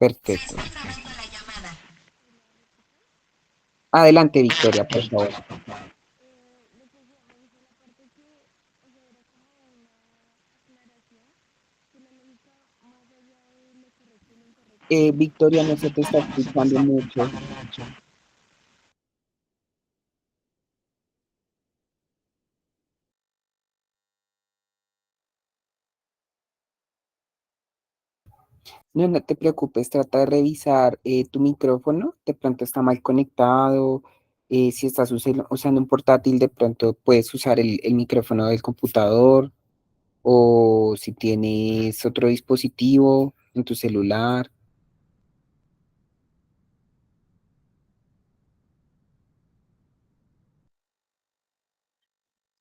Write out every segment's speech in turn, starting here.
Perfecto. Adelante, Victoria, por favor. Victoria, no se te está escuchando mucho. No, no te preocupes, trata de revisar tu micrófono, de pronto está mal conectado. Si estás usando un portátil, de pronto puedes usar el micrófono del computador o si tienes otro dispositivo en tu celular.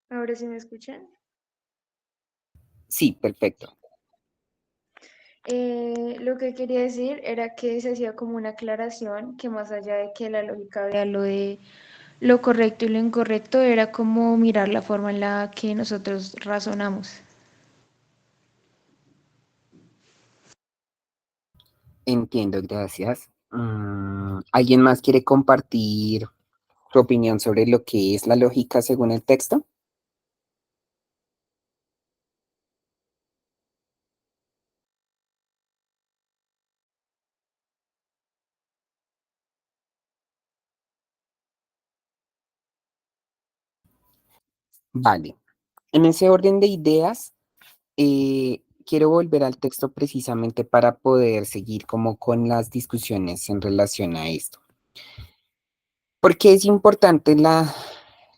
Ahora sí me escuchan. Sí, perfecto. Lo que quería decir era que se hacía como una aclaración que más allá de que la lógica vea lo de lo correcto y lo incorrecto, era como mirar la forma en la que nosotros razonamos. Entiendo, gracias. ¿Alguien más quiere compartir tu opinión sobre lo que es la lógica según el texto? Vale. En ese orden de ideas, quiero volver al texto precisamente para poder seguir como con las discusiones en relación a esto. Porque es importante la,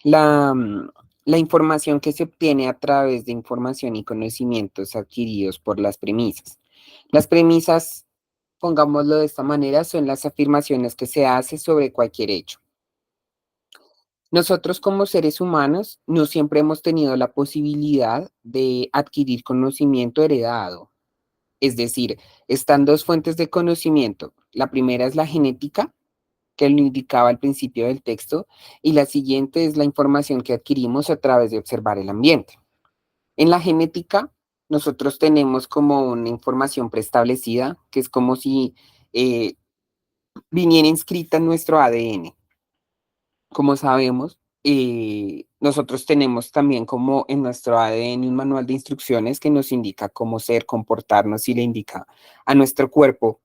mm, la información que se obtiene a través de información y conocimientos adquiridos por las premisas. Las premisas, pongámoslo de esta manera, son las afirmaciones que se hacen sobre cualquier hecho. Nosotros como seres humanos no siempre hemos tenido la posibilidad de adquirir conocimiento heredado. Es decir, están dos fuentes de conocimiento. La primera es la genética, que lo indicaba al principio del texto, y la siguiente es la información que adquirimos a través de observar el ambiente. En la genética, nosotros tenemos como una información preestablecida, que es como si eh, viniera inscrita en nuestro ADN. Como sabemos, nosotros tenemos también como en nuestro ADN un manual de instrucciones que nos indica cómo ser, comportarnos y le indica a nuestro cuerpo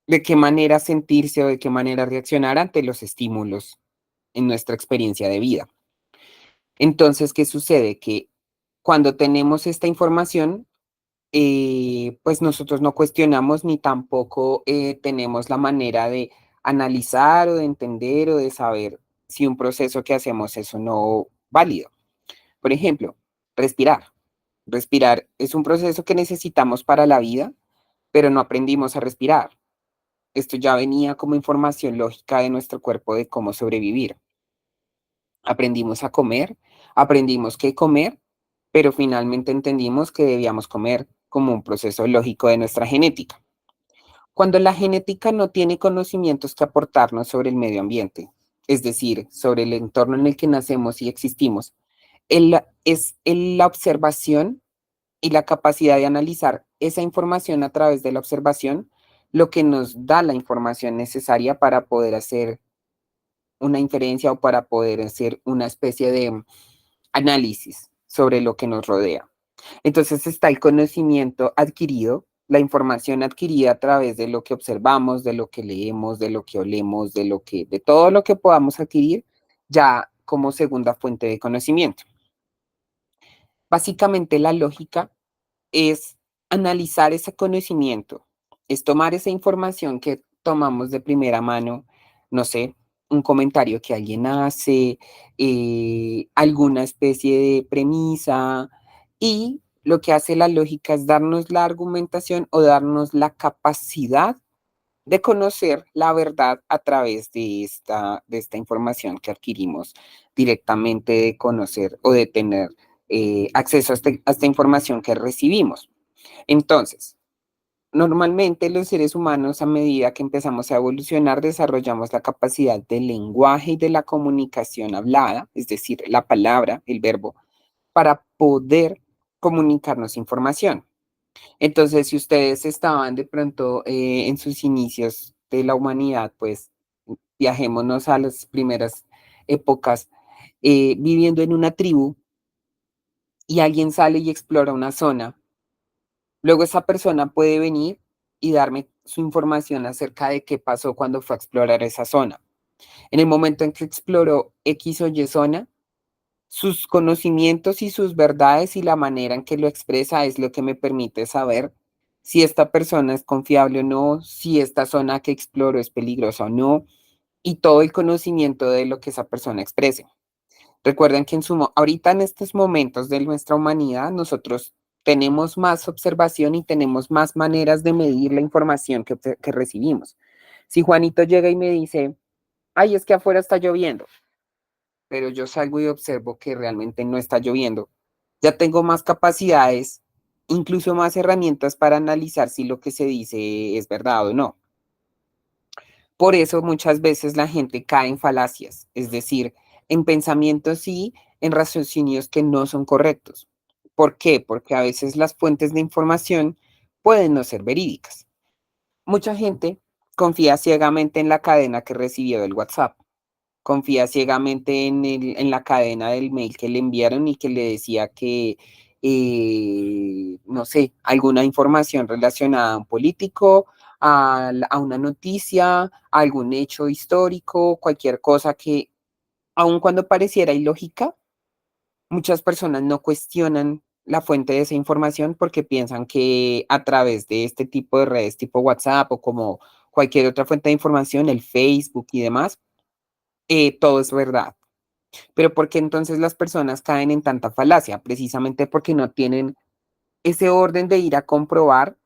de qué manera sentirse o de qué manera reaccionar ante los estímulos en nuestra experiencia de vida. Entonces, ¿qué sucede? Que cuando tenemos esta información, pues nosotros no cuestionamos ni tampoco tenemos la manera de analizar o de entender o de saber si un proceso que hacemos es o no válido. Por ejemplo, respirar. Respirar es un proceso que necesitamos para la vida, pero no aprendimos a respirar. Esto ya venía como información lógica de nuestro cuerpo de cómo sobrevivir. Aprendimos a comer, aprendimos qué comer, pero finalmente entendimos que debíamos comer como un proceso lógico de nuestra genética. Cuando la genética no tiene conocimientos que aportarnos sobre el medio ambiente, es decir, sobre el entorno en el que nacemos y existimos, la observación y la capacidad de analizar esa información a través de la observación lo que nos da la información necesaria para poder hacer una inferencia o para poder hacer una especie de análisis sobre lo que nos rodea. Entonces está el conocimiento adquirido, la información adquirida a través de lo que observamos, de lo que leemos, de lo que olemos, de todo lo que podamos adquirir ya como segunda fuente de conocimiento. Básicamente la lógica es analizar ese conocimiento, es tomar esa información que tomamos de primera mano, no sé, un comentario que alguien hace, alguna especie de premisa, y lo que hace la lógica es darnos la argumentación o darnos la capacidad de conocer la verdad a través de esta información que adquirimos directamente de conocer o de tener acceso a esta información que recibimos. Entonces, normalmente los seres humanos a medida que empezamos a evolucionar desarrollamos la capacidad del lenguaje y de la comunicación hablada, es decir, la palabra, el verbo, para poder comunicarnos información. Entonces, si ustedes estaban de pronto en sus inicios de la humanidad, pues viajémonos a las primeras épocas, viviendo en una tribu y alguien sale y explora una zona. Luego esa persona puede venir y darme su información acerca de qué pasó cuando fue a explorar esa zona. En el momento en que exploró X o Y zona, sus conocimientos y sus verdades y la manera en que lo expresa es lo que me permite saber si esta persona es confiable o no, si esta zona que exploro es peligrosa o no, y todo el conocimiento de lo que esa persona exprese. Recuerden que ahorita en estos momentos de nuestra humanidad, nosotros tenemos más observación y tenemos más maneras de medir la información que recibimos. Si Juanito llega y me dice, ay, es que afuera está lloviendo, pero yo salgo y observo que realmente no está lloviendo, ya tengo más capacidades, incluso más herramientas para analizar si lo que se dice es verdad o no. Por eso muchas veces la gente cae en falacias, es decir, en pensamientos y en raciocinios que no son correctos. ¿Por qué? Porque a veces las fuentes de información pueden no ser verídicas. Mucha gente confía ciegamente en la cadena que recibió del WhatsApp, confía ciegamente en la cadena del mail que le enviaron y que le decía que, no sé, alguna información relacionada a un político, a una noticia, a algún hecho histórico, cualquier cosa que, aun cuando pareciera ilógica, muchas personas no cuestionan la fuente de esa información porque piensan que a través de este tipo de redes tipo WhatsApp o como cualquier otra fuente de información, el Facebook y demás, todo es verdad. Pero ¿por qué entonces las personas caen en tanta falacia? Precisamente porque no tienen ese orden de ir a comprobar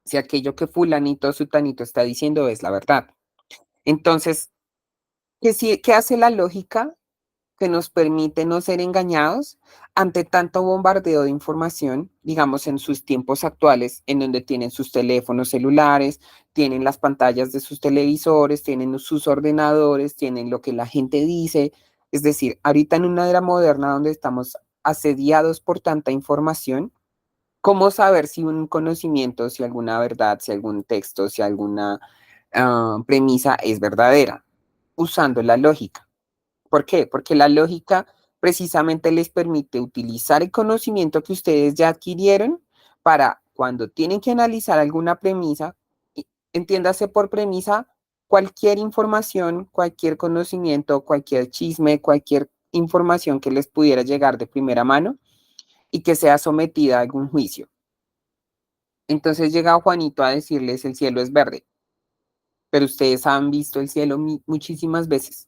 si aquello que fulanito o sutanito está diciendo es la verdad. Entonces, ¿qué hace la lógica que nos permite no ser engañados ante tanto bombardeo de información, digamos, en sus tiempos actuales, en donde tienen sus teléfonos celulares, tienen las pantallas de sus televisores, tienen sus ordenadores, tienen lo que la gente dice? Es decir, ahorita en una era moderna donde estamos asediados por tanta información, ¿cómo saber si un conocimiento, si alguna verdad, si algún texto, si alguna premisa es verdadera? Usando la lógica. ¿Por qué? Porque la lógica precisamente les permite utilizar el conocimiento que ustedes ya adquirieron para cuando tienen que analizar alguna premisa, entiéndase por premisa cualquier información, cualquier conocimiento, cualquier chisme, cualquier información que les pudiera llegar de primera mano y que sea sometida a algún juicio. Entonces llega Juanito a decirles el cielo es verde, pero ustedes han visto el cielo muchísimas veces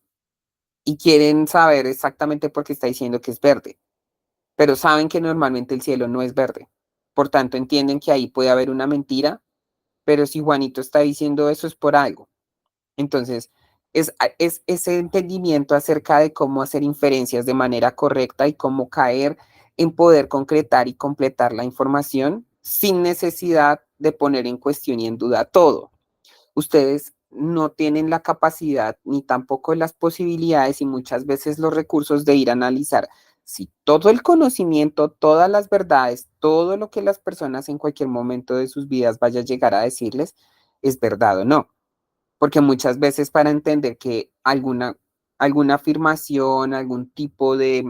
y quieren saber exactamente por qué está diciendo que es verde, pero saben que normalmente el cielo no es verde. Por tanto, entienden que ahí puede haber una mentira, pero si Juanito está diciendo eso es por algo. Entonces, es ese entendimiento acerca de cómo hacer inferencias de manera correcta y cómo caer en poder concretar y completar la información sin necesidad de poner en cuestión y en duda todo. Ustedes no tienen la capacidad ni tampoco las posibilidades y muchas veces los recursos de ir a analizar si todo el conocimiento, todas las verdades, todo lo que las personas en cualquier momento de sus vidas vaya a llegar a decirles es verdad o no. Porque muchas veces para entender que alguna afirmación, algún tipo de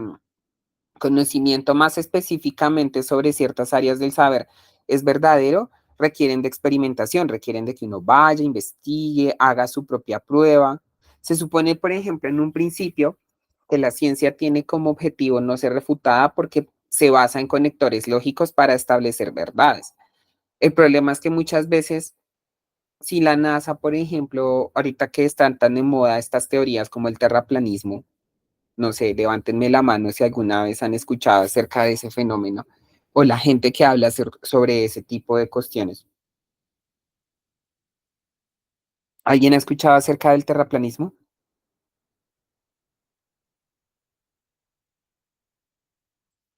conocimiento más específicamente sobre ciertas áreas del saber es verdadero, requieren de experimentación, requieren de que uno vaya, investigue, haga su propia prueba. Se supone, por ejemplo, en un principio que la ciencia tiene como objetivo no ser refutada porque se basa en conectores lógicos para establecer verdades. El problema es que muchas veces, si la NASA, por ejemplo, ahorita que están tan de moda estas teorías como el terraplanismo, no sé, levántenme la mano si alguna vez han escuchado acerca de ese fenómeno o la gente que habla sobre ese tipo de cuestiones. ¿Alguien ha escuchado acerca del terraplanismo?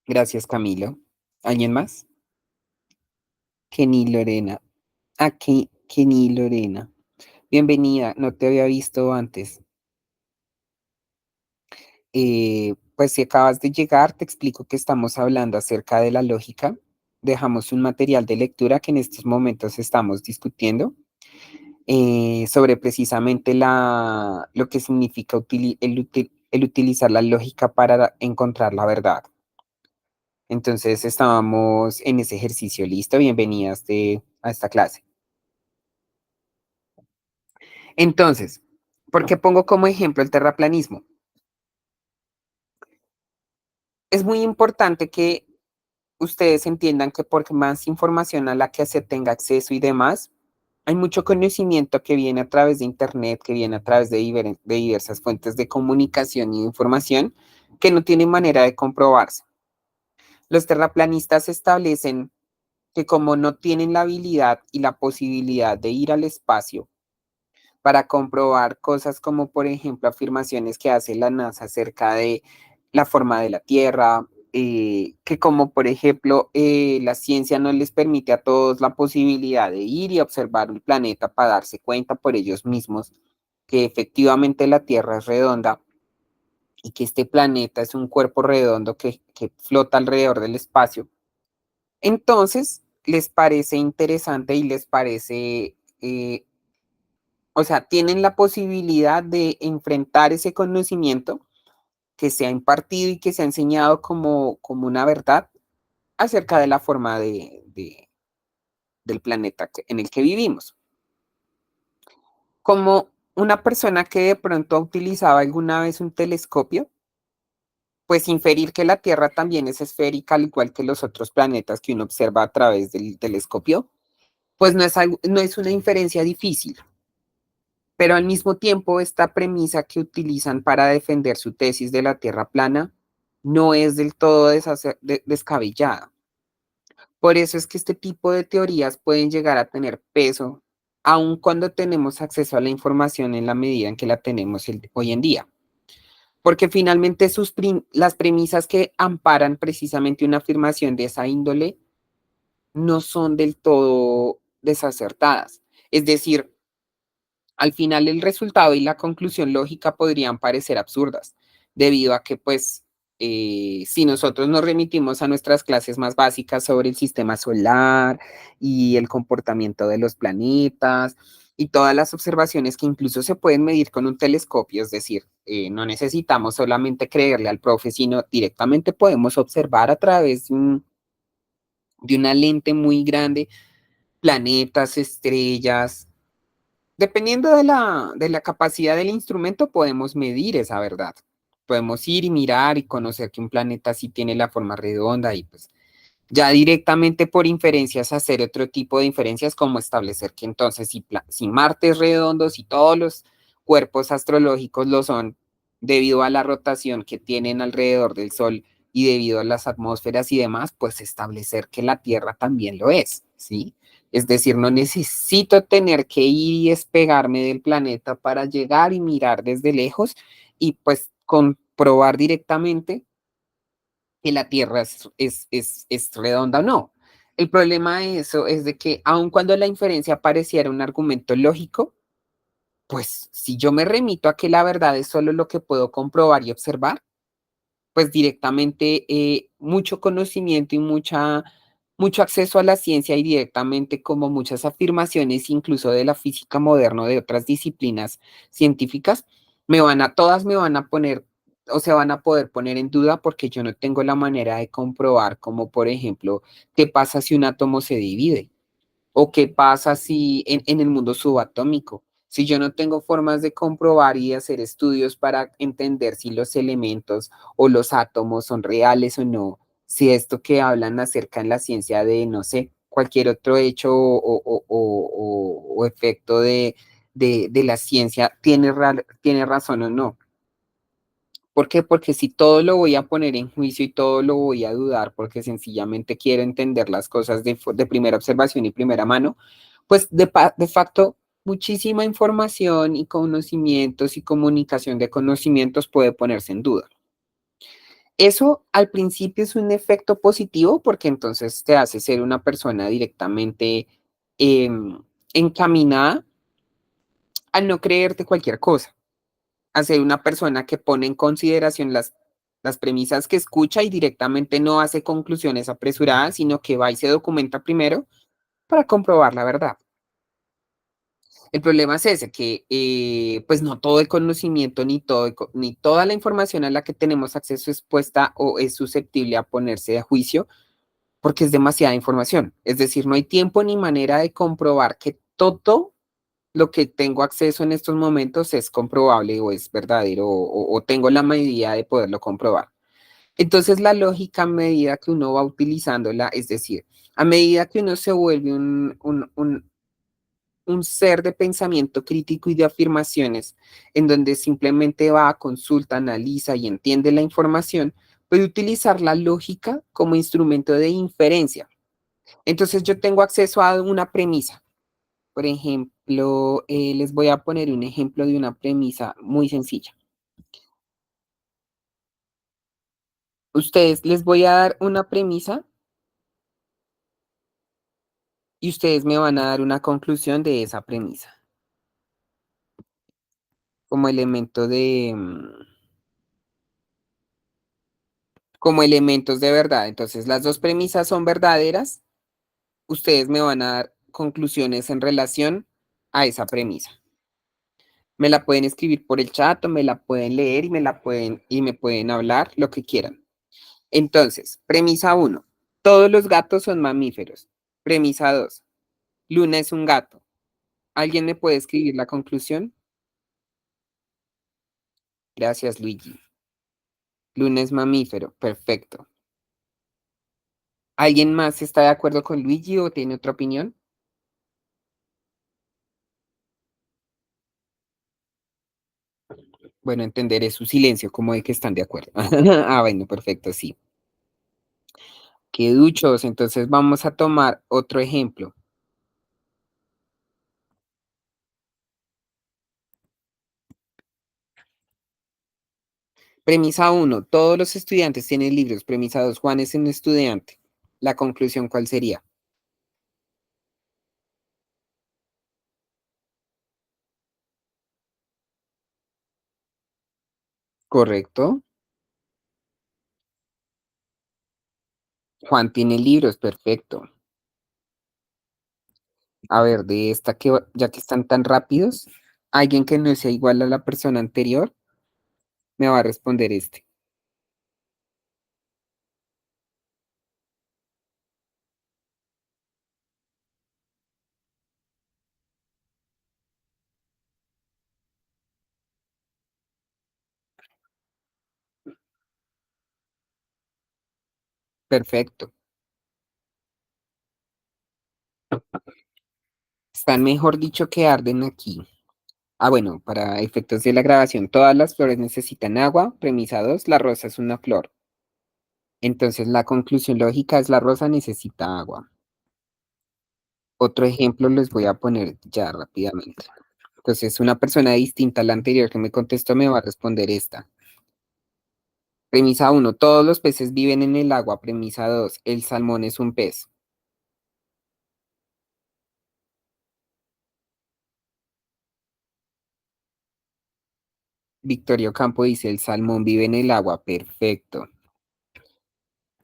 Gracias, Camilo. ¿Alguien más? Kenny Lorena. Aquí, Kenny Lorena. Bienvenida, no te había visto antes. Pues si acabas de llegar, te explico que estamos hablando acerca de la lógica. dejamos un material de lectura que en estos momentos estamos discutiendo sobre precisamente lo que significa el utilizar la lógica para encontrar la verdad. Entonces estábamos en ese ejercicio. Listo, bienvenidas a esta clase. Entonces, ¿por qué pongo como ejemplo el terraplanismo? Es muy importante que ustedes entiendan que por más información a la que se tenga acceso y demás, hay mucho conocimiento que viene a través de Internet, que viene a través de diversas fuentes de comunicación y de información que no tienen manera de comprobarse. Los terraplanistas establecen que como no tienen la habilidad y la posibilidad de ir al espacio para comprobar cosas como, por ejemplo, afirmaciones que hace la NASA acerca de la forma de la Tierra, que como, por ejemplo, la ciencia no les permite a todos la posibilidad de ir y observar el planeta para darse cuenta por ellos mismos que efectivamente la Tierra es redonda y que este planeta es un cuerpo redondo que flota alrededor del espacio. Entonces, les parece interesante y les parece, o sea, tienen la posibilidad de enfrentar ese conocimiento que se ha impartido y que se ha enseñado como una verdad acerca de la forma del planeta en el que vivimos. Como una persona que de pronto utilizaba alguna vez un telescopio, pues inferir que la Tierra también es esférica, al igual que los otros planetas que uno observa a través del telescopio, pues no es una inferencia difícil. Pero al mismo tiempo, esta premisa que utilizan para defender su tesis de la Tierra plana no es del todo descabellada. Por eso es que este tipo de teorías pueden llegar a tener peso, aun cuando tenemos acceso a la información en la medida en que la tenemos hoy en día. Porque finalmente las premisas que amparan precisamente una afirmación de esa índole no son del todo desacertadas. Es decir, al final el resultado y la conclusión lógica podrían parecer absurdas, debido a que pues si nosotros nos remitimos a nuestras clases más básicas sobre el sistema solar y el comportamiento de los planetas y todas las observaciones que incluso se pueden medir con un telescopio, es decir, no necesitamos solamente creerle al profe, sino directamente podemos observar a través de una lente muy grande planetas, estrellas. Dependiendo de la capacidad del instrumento, podemos medir esa verdad. Podemos ir y mirar y conocer que un planeta sí tiene la forma redonda y pues ya directamente por inferencias hacer otro tipo de inferencias como establecer que entonces si Marte es redondo, si todos los cuerpos astrológicos lo son debido a la rotación que tienen alrededor del Sol y debido a las atmósferas y demás, pues establecer que la Tierra también lo es, ¿sí? Es decir, no necesito tener que ir y despegarme del planeta para llegar y mirar desde lejos y pues comprobar directamente que la Tierra es redonda o no. El problema de eso es de que aun cuando la inferencia pareciera un argumento lógico, pues si yo me remito a que la verdad es solo lo que puedo comprobar y observar, pues directamente mucho conocimiento y mucho acceso a la ciencia y directamente como muchas afirmaciones, incluso de la física moderna, de otras disciplinas científicas, todas me van a poner o se van a poder poner en duda porque yo no tengo la manera de comprobar, como por ejemplo, qué pasa si un átomo se divide. ¿O qué pasa si en el mundo subatómico? Si yo no tengo formas de comprobar y hacer estudios para entender si los elementos o los átomos son reales o no, si esto que hablan acerca en la ciencia de, no sé, cualquier otro hecho o efecto de la ciencia tiene razón o no. ¿Por qué? Porque si todo lo voy a poner en juicio y todo lo voy a dudar porque sencillamente quiero entender las cosas de primera observación y primera mano, pues de facto muchísima información y conocimientos y comunicación de conocimientos puede ponerse en duda. Eso al principio es un efecto positivo porque entonces te hace ser una persona directamente eh, encaminada a no creerte cualquier cosa, a ser una persona que pone en consideración Las premisas que escucha y directamente no hace conclusiones apresuradas, sino que va y se documenta primero para comprobar la verdad. El problema es ese, que pues no todo el conocimiento ni toda la información a la que tenemos acceso es puesta o es susceptible a ponerse a juicio porque es demasiada información. Es decir, no hay tiempo ni manera de comprobar que todo lo que tengo acceso en estos momentos es comprobable o es verdadero o tengo la medida de poderlo comprobar. Entonces, la lógica a medida que uno va utilizándola, es decir, a medida que uno se vuelve un ser de pensamiento crítico y de afirmaciones, en donde simplemente va, consulta, analiza y entiende la información, puede utilizar la lógica como instrumento de inferencia. Entonces, yo tengo acceso a una premisa. Por ejemplo, les voy a poner un ejemplo de una premisa muy sencilla. Ustedes les voy a dar una premisa y ustedes me van a dar una conclusión de esa premisa como elemento como elementos de verdad. Entonces, las dos premisas son verdaderas, ustedes me van a dar conclusiones en relación a esa premisa. Me la pueden escribir por el chat o me la pueden leer y me pueden hablar lo que quieran. Entonces, premisa uno, todos los gatos son mamíferos. Premisa 2, Luna es un gato. ¿Alguien me puede escribir la conclusión? Gracias, Luigi. Luna es mamífero. Perfecto. ¿Alguien más está de acuerdo con Luigi o tiene otra opinión? Bueno, entenderé su silencio como de que están de acuerdo. Ah, bueno, perfecto, sí. Qué duchos. Entonces vamos a tomar otro ejemplo. Premisa uno, todos los estudiantes tienen libros. Premisa 2, Juan es un estudiante. La conclusión, ¿cuál sería? ¿Correcto? Juan tiene libros, perfecto. A ver, de esta ya que están tan rápidos, alguien que no sea igual a la persona anterior me va a responder este. Perfecto. Están mejor dicho que arden aquí. Ah, bueno, para efectos de la grabación, todas las flores necesitan agua. Premisa 2, la rosa es una flor. Entonces, la conclusión lógica es la rosa necesita agua. Otro ejemplo les voy a poner ya rápidamente. Entonces, una persona distinta a la anterior que me contestó me va a responder esta. Premisa uno, todos los peces viven en el agua. Premisa 2, el salmón es un pez. Victorio Campo dice, el salmón vive en el agua. Perfecto.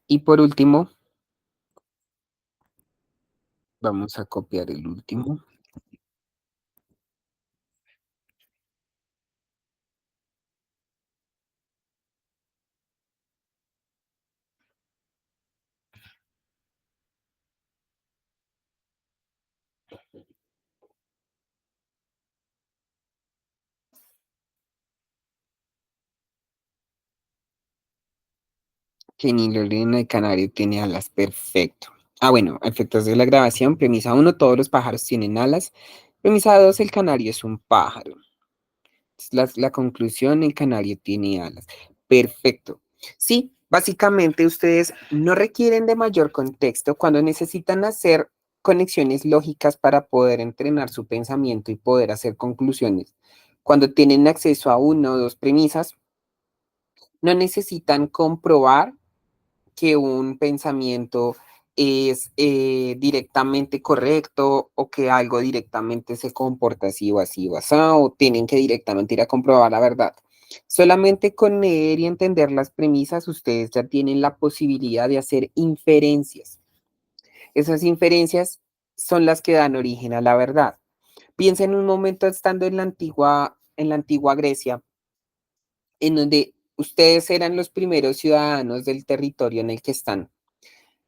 Y por último, vamos a copiar el último. Que ni Lorena de Canario tiene alas. Perfecto. Ah, bueno, a efectos de la grabación, premisa uno, todos los pájaros tienen alas. Premisa 2, el canario es un pájaro. La conclusión, el canario tiene alas. Perfecto. Sí, básicamente ustedes no requieren de mayor contexto cuando necesitan hacer conexiones lógicas para poder entrenar su pensamiento y poder hacer conclusiones. Cuando tienen acceso a una o dos premisas, no necesitan comprobar que un pensamiento es directamente correcto o que algo directamente se comporta así o así o así, o tienen que directamente ir a comprobar la verdad. Solamente con leer y entender las premisas, ustedes ya tienen la posibilidad de hacer inferencias. Esas inferencias son las que dan origen a la verdad. Piensa en un momento estando en la antigua Grecia, en donde ustedes eran los primeros ciudadanos del territorio en el que están.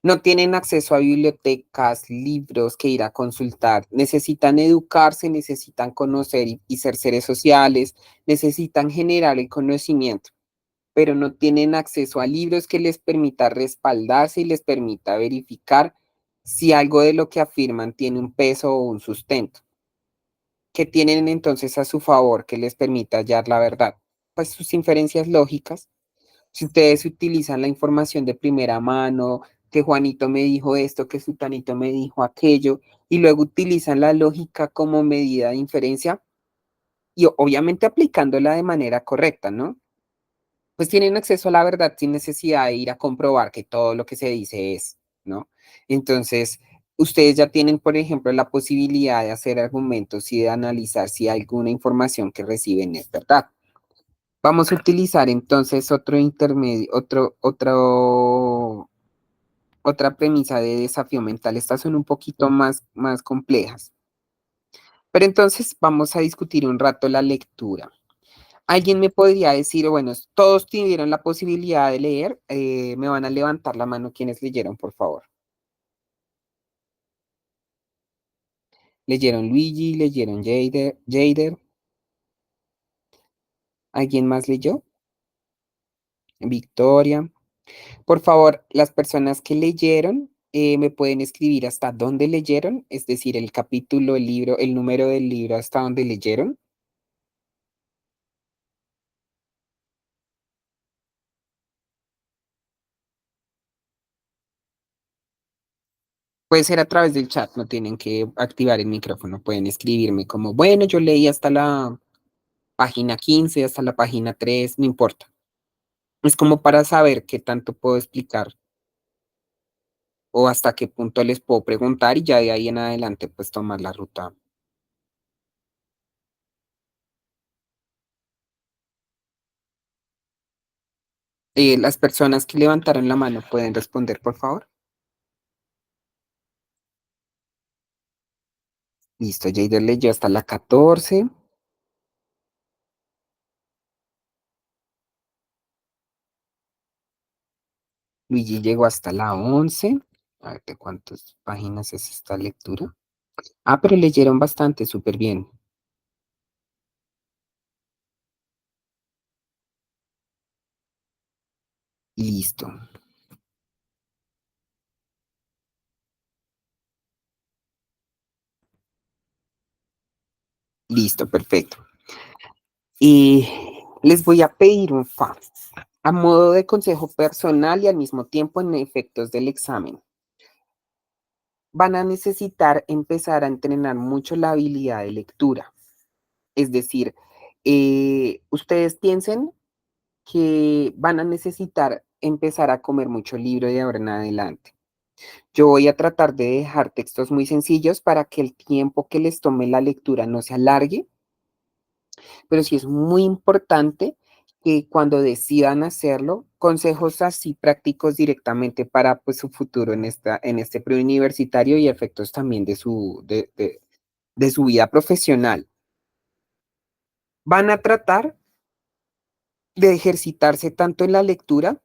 No tienen acceso a bibliotecas, libros que ir a consultar. Necesitan educarse, necesitan conocer y ser seres sociales, necesitan generar el conocimiento, pero no tienen acceso a libros que les permita respaldarse y les permita verificar si algo de lo que afirman tiene un peso o un sustento. ¿Qué tienen entonces a su favor que les permita hallar la verdad? Pues sus inferencias lógicas. Si ustedes utilizan la información de primera mano, que Juanito me dijo esto, que Sutanito me dijo aquello, y luego utilizan la lógica como medida de inferencia, y obviamente aplicándola de manera correcta, ¿no? Pues tienen acceso a la verdad sin necesidad de ir a comprobar que todo lo que se dice es, ¿no? Entonces, ustedes ya tienen, por ejemplo, la posibilidad de hacer argumentos y de analizar si alguna información que reciben es verdad. Vamos a utilizar entonces otro intermedio, otra premisa de desafío mental. Estas son un poquito más complejas. Pero entonces vamos a discutir un rato la lectura. Alguien me podría decir, bueno, todos tuvieron la posibilidad de leer, me van a levantar la mano quienes leyeron, por favor. Leyeron Luigi, leyeron Jader. ¿Alguien más leyó? Victoria. Por favor, las personas que leyeron, me pueden escribir hasta dónde leyeron, es decir, el capítulo, el libro, el número del libro hasta donde leyeron. Puede ser a través del chat, no tienen que activar el micrófono, pueden escribirme como, bueno, yo leí hasta la página 15, hasta la página 3, no importa. Es como para saber qué tanto puedo explicar o hasta qué punto les puedo preguntar y ya de ahí en adelante pues tomar la ruta. Las personas que levantaron la mano pueden responder, por favor. Listo, Jader leyó hasta la 14. Luigi llegó hasta la 11. A ver, ¿de cuántas páginas es esta lectura? Ah, pero leyeron bastante, súper bien. Listo, listo, perfecto. Y les voy a pedir un favor, a modo de consejo personal y al mismo tiempo en efectos del examen. Van a necesitar empezar a entrenar mucho la habilidad de lectura. Es decir, ustedes piensen que van a necesitar empezar a comer mucho libro de ahora en adelante. Yo voy a tratar de dejar textos muy sencillos para que el tiempo que les tome la lectura no se alargue, pero sí es muy importante que cuando decidan hacerlo, consejos así prácticos directamente para pues, su futuro en este preuniversitario y efectos también de su vida profesional. Van a tratar de ejercitarse tanto en la lectura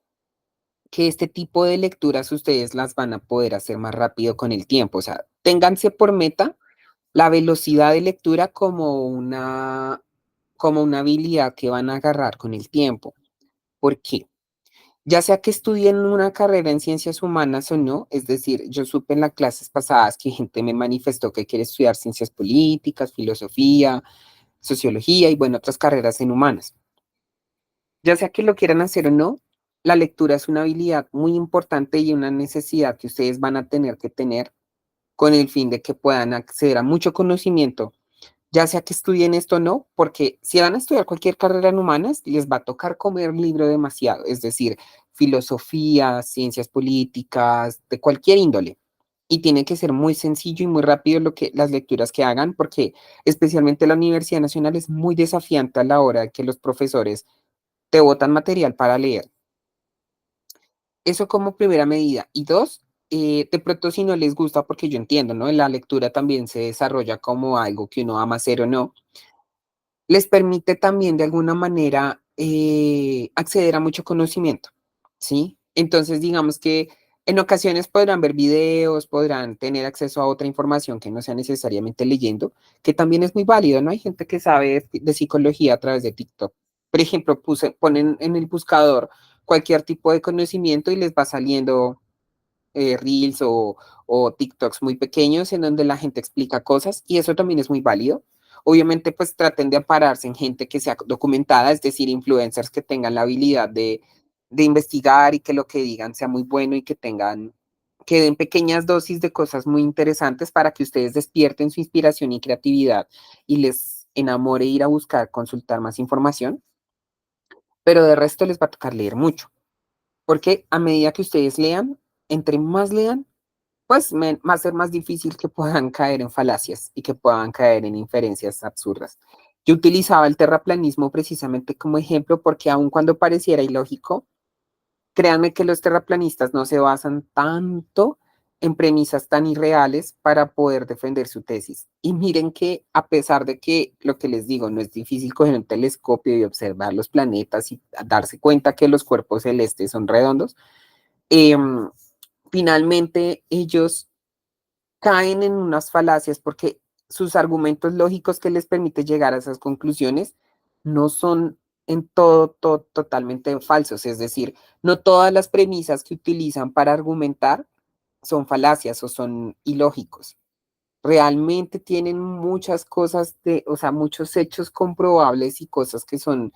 que este tipo de lecturas ustedes las van a poder hacer más rápido con el tiempo. O sea, ténganse por meta la velocidad de lectura como una habilidad que van a agarrar con el tiempo. ¿Por qué? Ya sea que estudien una carrera en ciencias humanas o no, es decir, yo supe en las clases pasadas que gente me manifestó que quiere estudiar ciencias políticas, filosofía, sociología y bueno, otras carreras en humanas. Ya sea que lo quieran hacer o no, la lectura es una habilidad muy importante y una necesidad que ustedes van a tener que tener con el fin de que puedan acceder a mucho conocimiento, ya sea que estudien esto o no, porque si van a estudiar cualquier carrera en humanas, les va a tocar comer libro demasiado, es decir, filosofía, ciencias políticas, de cualquier índole. Y tiene que ser muy sencillo y muy rápido las lecturas que hagan, porque especialmente la Universidad Nacional es muy desafiante a la hora de que los profesores te botan material para leer. Eso como primera medida. Y dos, de pronto si no les gusta, porque yo entiendo, ¿no? La lectura también se desarrolla como algo que uno ama hacer o no, les permite también de alguna manera acceder a mucho conocimiento, ¿sí? Entonces, digamos que en ocasiones podrán ver videos, podrán tener acceso a otra información que no sea necesariamente leyendo, que también es muy válido, ¿no? Hay gente que sabe de psicología a través de TikTok. Por ejemplo, ponen en el buscador cualquier tipo de conocimiento y les va saliendo Reels o TikToks muy pequeños en donde la gente explica cosas y eso también es muy válido. Obviamente, pues traten de ampararse en gente que sea documentada, es decir, influencers que tengan la habilidad de investigar y que lo que digan sea muy bueno y que den pequeñas dosis de cosas muy interesantes para que ustedes despierten su inspiración y creatividad y les enamore ir a buscar, consultar más información, pero de resto les va a tocar leer mucho, porque a medida que ustedes lean, entre más lean, pues va a ser más difícil que puedan caer en falacias y que puedan caer en inferencias absurdas. Yo utilizaba el terraplanismo precisamente como ejemplo porque aun cuando pareciera ilógico, créanme que los terraplanistas no se basan tanto en premisas tan irreales para poder defender su tesis. Y miren que a pesar de que lo que les digo, no es difícil coger un telescopio y observar los planetas y darse cuenta que los cuerpos celestes son redondos, eh, finalmente ellos caen en unas falacias porque sus argumentos lógicos que les permite llegar a esas conclusiones no son en todo totalmente falsos. Es decir, no todas las premisas que utilizan para argumentar son falacias o son ilógicos. Realmente tienen muchas cosas o sea, muchos hechos comprobables y cosas que son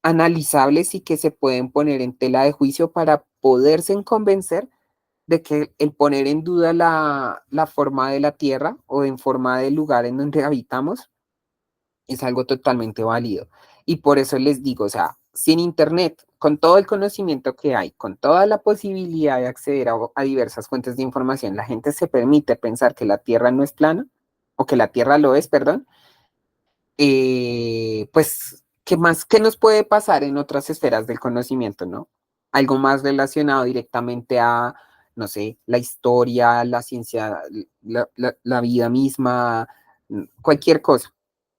analizables y que se pueden poner en tela de juicio para poderse convencer de que el poner en duda la forma de la Tierra o en forma del lugar en donde habitamos es algo totalmente válido. Y por eso les digo, o sea, sin Internet, con todo el conocimiento que hay, con toda la posibilidad de acceder a diversas fuentes de información, la gente se permite pensar que la Tierra no es plana, o que la Tierra lo es, perdón, pues, ¿qué más, qué nos puede pasar en otras esferas del conocimiento, no? Algo más relacionado directamente a, no sé, la historia, la ciencia, la vida misma, cualquier cosa.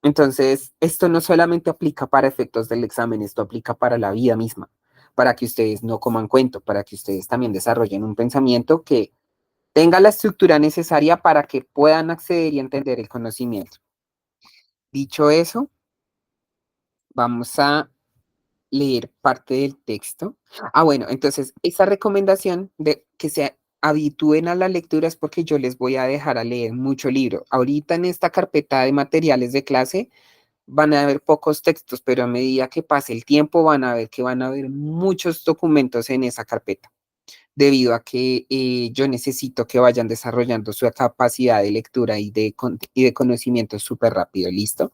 Entonces, esto no solamente aplica para efectos del examen, esto aplica para la vida misma, para que ustedes no coman cuento, para que ustedes también desarrollen un pensamiento que tenga la estructura necesaria para que puedan acceder y entender el conocimiento. Dicho eso, vamos a leer parte del texto. Ah, bueno, entonces, esa recomendación de que se habitúen a la lectura es porque yo les voy a dejar a leer mucho libro. Ahorita en esta carpeta de materiales de clase van a haber pocos textos, pero a medida que pase el tiempo van a ver que van a haber muchos documentos en esa carpeta, debido a que yo necesito que vayan desarrollando su capacidad de lectura y de conocimiento súper rápido. ¿Listo?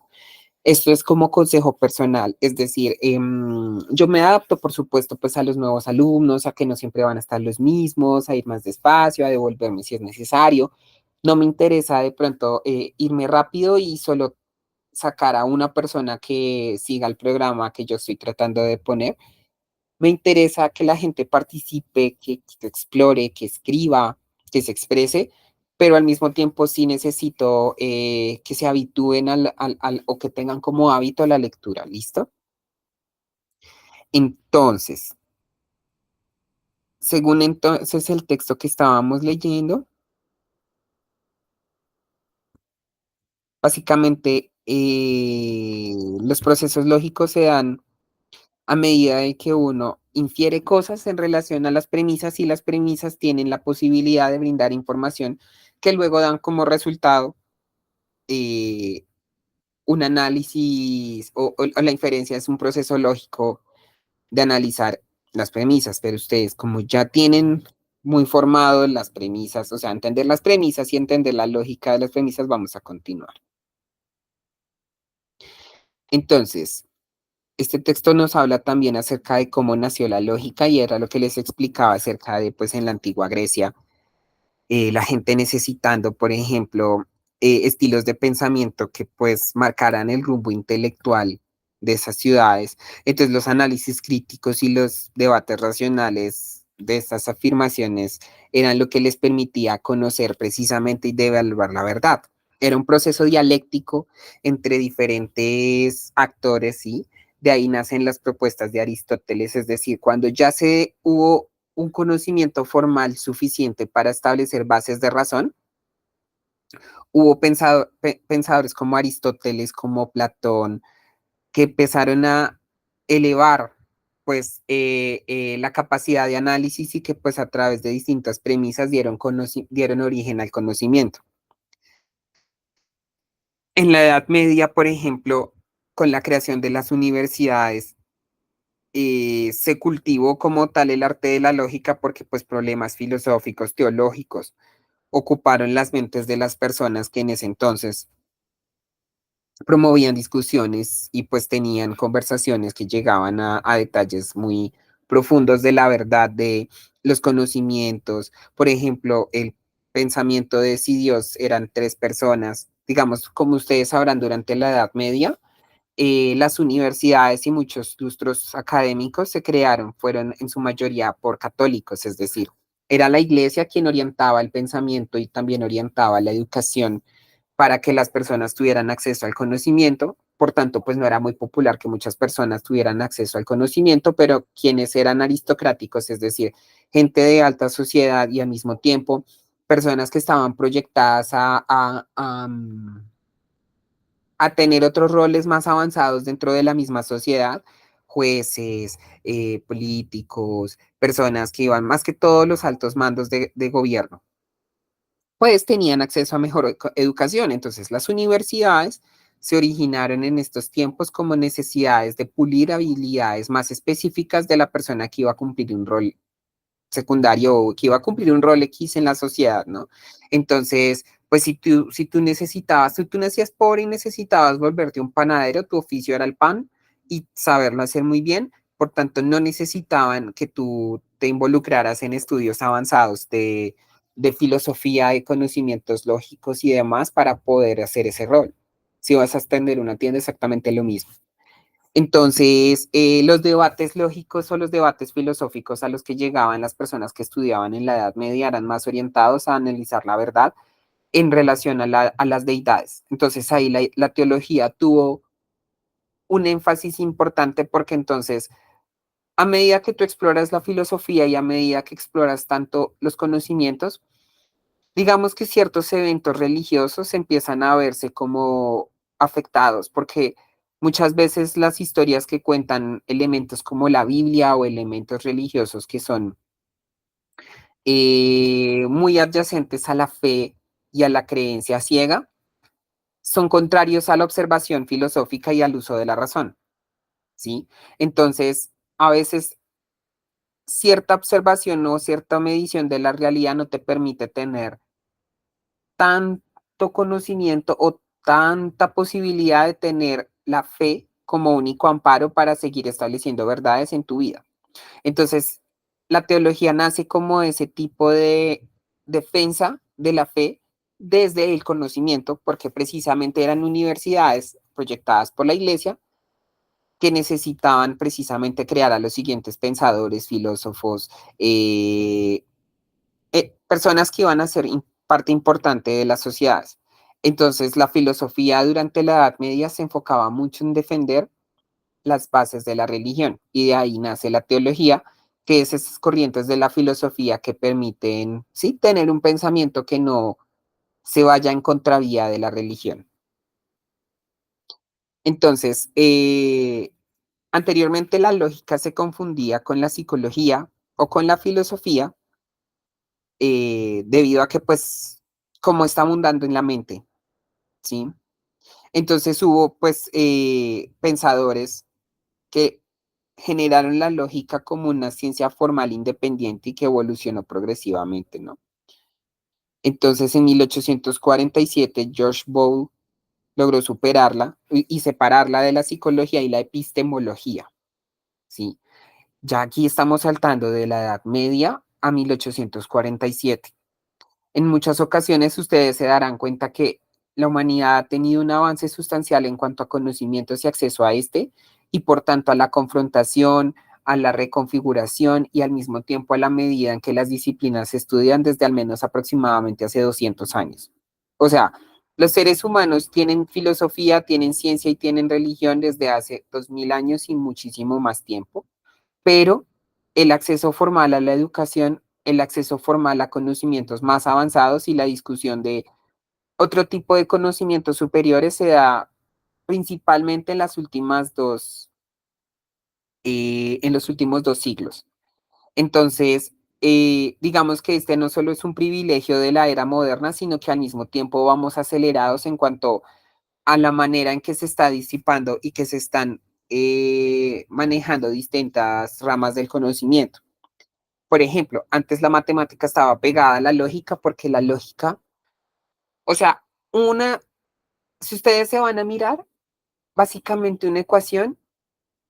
Esto es como consejo personal, es decir, yo me adapto, por supuesto, pues a los nuevos alumnos, a que no siempre van a estar los mismos, a ir más despacio, a devolverme si es necesario. No me interesa de pronto irme rápido y solo sacar a una persona que siga el programa que yo estoy tratando de poner. Me interesa que la gente participe, que explore, que escriba, que se exprese, pero al mismo tiempo sí necesito que se habitúen o que tengan como hábito la lectura, ¿listo? Entonces, según entonces el texto que estábamos leyendo, básicamente los procesos lógicos se dan a medida de que uno infiere cosas en relación a las premisas y las premisas tienen la posibilidad de brindar información que luego dan como resultado eh, un análisis o la inferencia es un proceso lógico de analizar las premisas, pero ustedes como ya tienen muy formado las premisas, o sea, entender las premisas y entender la lógica de las premisas, vamos a continuar. Entonces, este texto nos habla también acerca de cómo nació la lógica y era lo que les explicaba acerca de, pues, en la antigua Grecia, la gente necesitando, por ejemplo, estilos de pensamiento que, pues, marcaran el rumbo intelectual de esas ciudades. Entonces los análisis críticos y los debates racionales de estas afirmaciones eran lo que les permitía conocer precisamente y de evaluar la verdad. Era un proceso dialéctico entre diferentes actores, ¿sí? De ahí nacen las propuestas de Aristóteles, es decir, cuando ya se hubo un conocimiento formal suficiente para establecer bases de razón, hubo pensadores como Aristóteles, como Platón, que empezaron a elevar pues la capacidad de análisis y que pues a través de distintas premisas dieron origen al conocimiento. En la Edad Media, por ejemplo, con la creación de las universidades, se cultivó como tal el arte de la lógica porque pues problemas filosóficos, teológicos, ocuparon las mentes de las personas que en ese entonces promovían discusiones y pues tenían conversaciones que llegaban a detalles muy profundos de la verdad, de los conocimientos. Por ejemplo, el pensamiento de si Dios eran tres personas, digamos, como ustedes sabrán, durante la Edad Media, las universidades y muchos lustros académicos se crearon, fueron en su mayoría por católicos, es decir, era la iglesia quien orientaba el pensamiento y también orientaba la educación para que las personas tuvieran acceso al conocimiento. Por tanto, pues no era muy popular que muchas personas tuvieran acceso al conocimiento, pero quienes eran aristocráticos, es decir, gente de alta sociedad y al mismo tiempo personas que estaban proyectadas a tener otros roles más avanzados dentro de la misma sociedad, jueces, políticos, personas que iban más que todos los altos mandos de gobierno, pues tenían acceso a mejor educación. Entonces las universidades se originaron en estos tiempos como necesidades de pulir habilidades más específicas de la persona que iba a cumplir un rol secundario o que iba a cumplir un rol X en la sociedad, ¿no? Entonces, pues si tú necesitabas, si tú nacías pobre y necesitabas volverte un panadero, tu oficio era el pan y saberlo hacer muy bien, por tanto no necesitaban que tú te involucraras en estudios avanzados de filosofía, de conocimientos lógicos y demás para poder hacer ese rol. Si vas a atender una tienda, exactamente lo mismo. Entonces, los debates lógicos o los debates filosóficos a los que llegaban las personas que estudiaban en la Edad Media eran más orientados a analizar la verdad en relación a las deidades. Entonces, ahí la teología tuvo un énfasis importante porque entonces, a medida que tú exploras la filosofía y a medida que exploras tanto los conocimientos, digamos que ciertos eventos religiosos empiezan a verse como afectados, porque muchas veces las historias que cuentan elementos como la Biblia o elementos religiosos que son muy adyacentes a la fe y a la creencia ciega, son contrarios a la observación filosófica y al uso de la razón, ¿sí? Entonces, a veces cierta observación o cierta medición de la realidad no te permite tener tanto conocimiento o tanta posibilidad de tener la fe como único amparo para seguir estableciendo verdades en tu vida. Entonces, la teología nace como ese tipo de defensa de la fe desde el conocimiento, porque precisamente eran universidades proyectadas por la iglesia que necesitaban precisamente crear a los siguientes pensadores, filósofos, personas que iban a ser parte importante de las sociedades. Entonces, la filosofía durante la Edad Media se enfocaba mucho en defender las bases de la religión y de ahí nace la teología, que es esas corrientes de la filosofía que permiten, sí, tener un pensamiento que no se vaya en contravía de la religión. Entonces, anteriormente la lógica se confundía con la psicología o con la filosofía debido a que, pues, como está abundando en la mente, ¿sí? Entonces hubo, pues, pensadores que generaron la lógica como una ciencia formal independiente y que evolucionó progresivamente, ¿no? Entonces, en 1847, George Boole logró superarla y separarla de la psicología y la epistemología, ¿sí? Ya aquí estamos saltando de la Edad Media a 1847. En muchas ocasiones ustedes se darán cuenta que la humanidad ha tenido un avance sustancial en cuanto a conocimientos y acceso a este, y por tanto a la confrontación, a la reconfiguración y al mismo tiempo a la medida en que las disciplinas se estudian desde al menos aproximadamente hace 200 años. O sea, los seres humanos tienen filosofía, tienen ciencia y tienen religión desde hace 2000 años y muchísimo más tiempo, pero el acceso formal a la educación, el acceso formal a conocimientos más avanzados y la discusión de otro tipo de conocimientos superiores se da principalmente en los últimos 2 siglos. Entonces, digamos que este no solo es un privilegio de la era moderna, sino que al mismo tiempo vamos acelerados en cuanto a la manera en que se está disipando y que se están manejando distintas ramas del conocimiento. Por ejemplo, antes la matemática estaba pegada a la lógica porque la lógica, o sea, si ustedes se van a mirar, básicamente una ecuación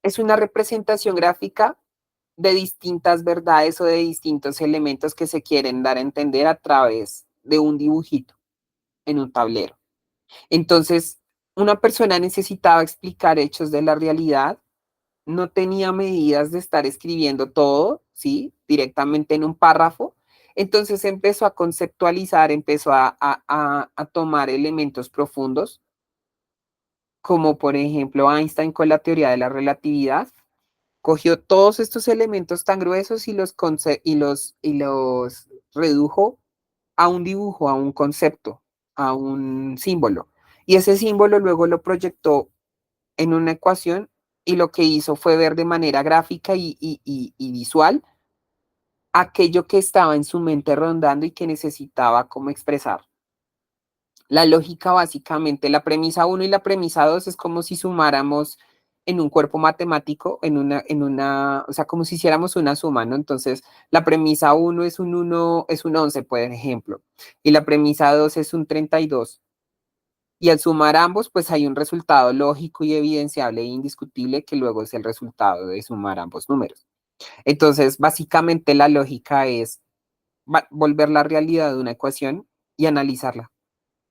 es una representación gráfica de distintas verdades o de distintos elementos que se quieren dar a entender a través de un dibujito en un tablero. Entonces, una persona necesitaba explicar hechos de la realidad, no tenía medidas de estar escribiendo todo, ¿sí? Directamente en un párrafo. Entonces empezó a conceptualizar, empezó a tomar elementos profundos, como por ejemplo Einstein con la teoría de la relatividad, cogió todos estos elementos tan gruesos y los redujo a un dibujo, a un concepto, a un símbolo. Y ese símbolo luego lo proyectó en una ecuación y lo que hizo fue ver de manera gráfica y visual aquello que estaba en su mente rondando y que necesitaba como expresar. La lógica básicamente, la premisa uno y la premisa 2 es como si sumáramos en un cuerpo matemático, o sea, como si hiciéramos una suma, ¿no? Entonces, la premisa uno es un 1, es un 11, por ejemplo, y la premisa 2 es un 32. Y al sumar ambos, pues hay un resultado lógico y evidenciable e indiscutible que luego es el resultado de sumar ambos números. Entonces, básicamente la lógica es volver la realidad de una ecuación y analizarla.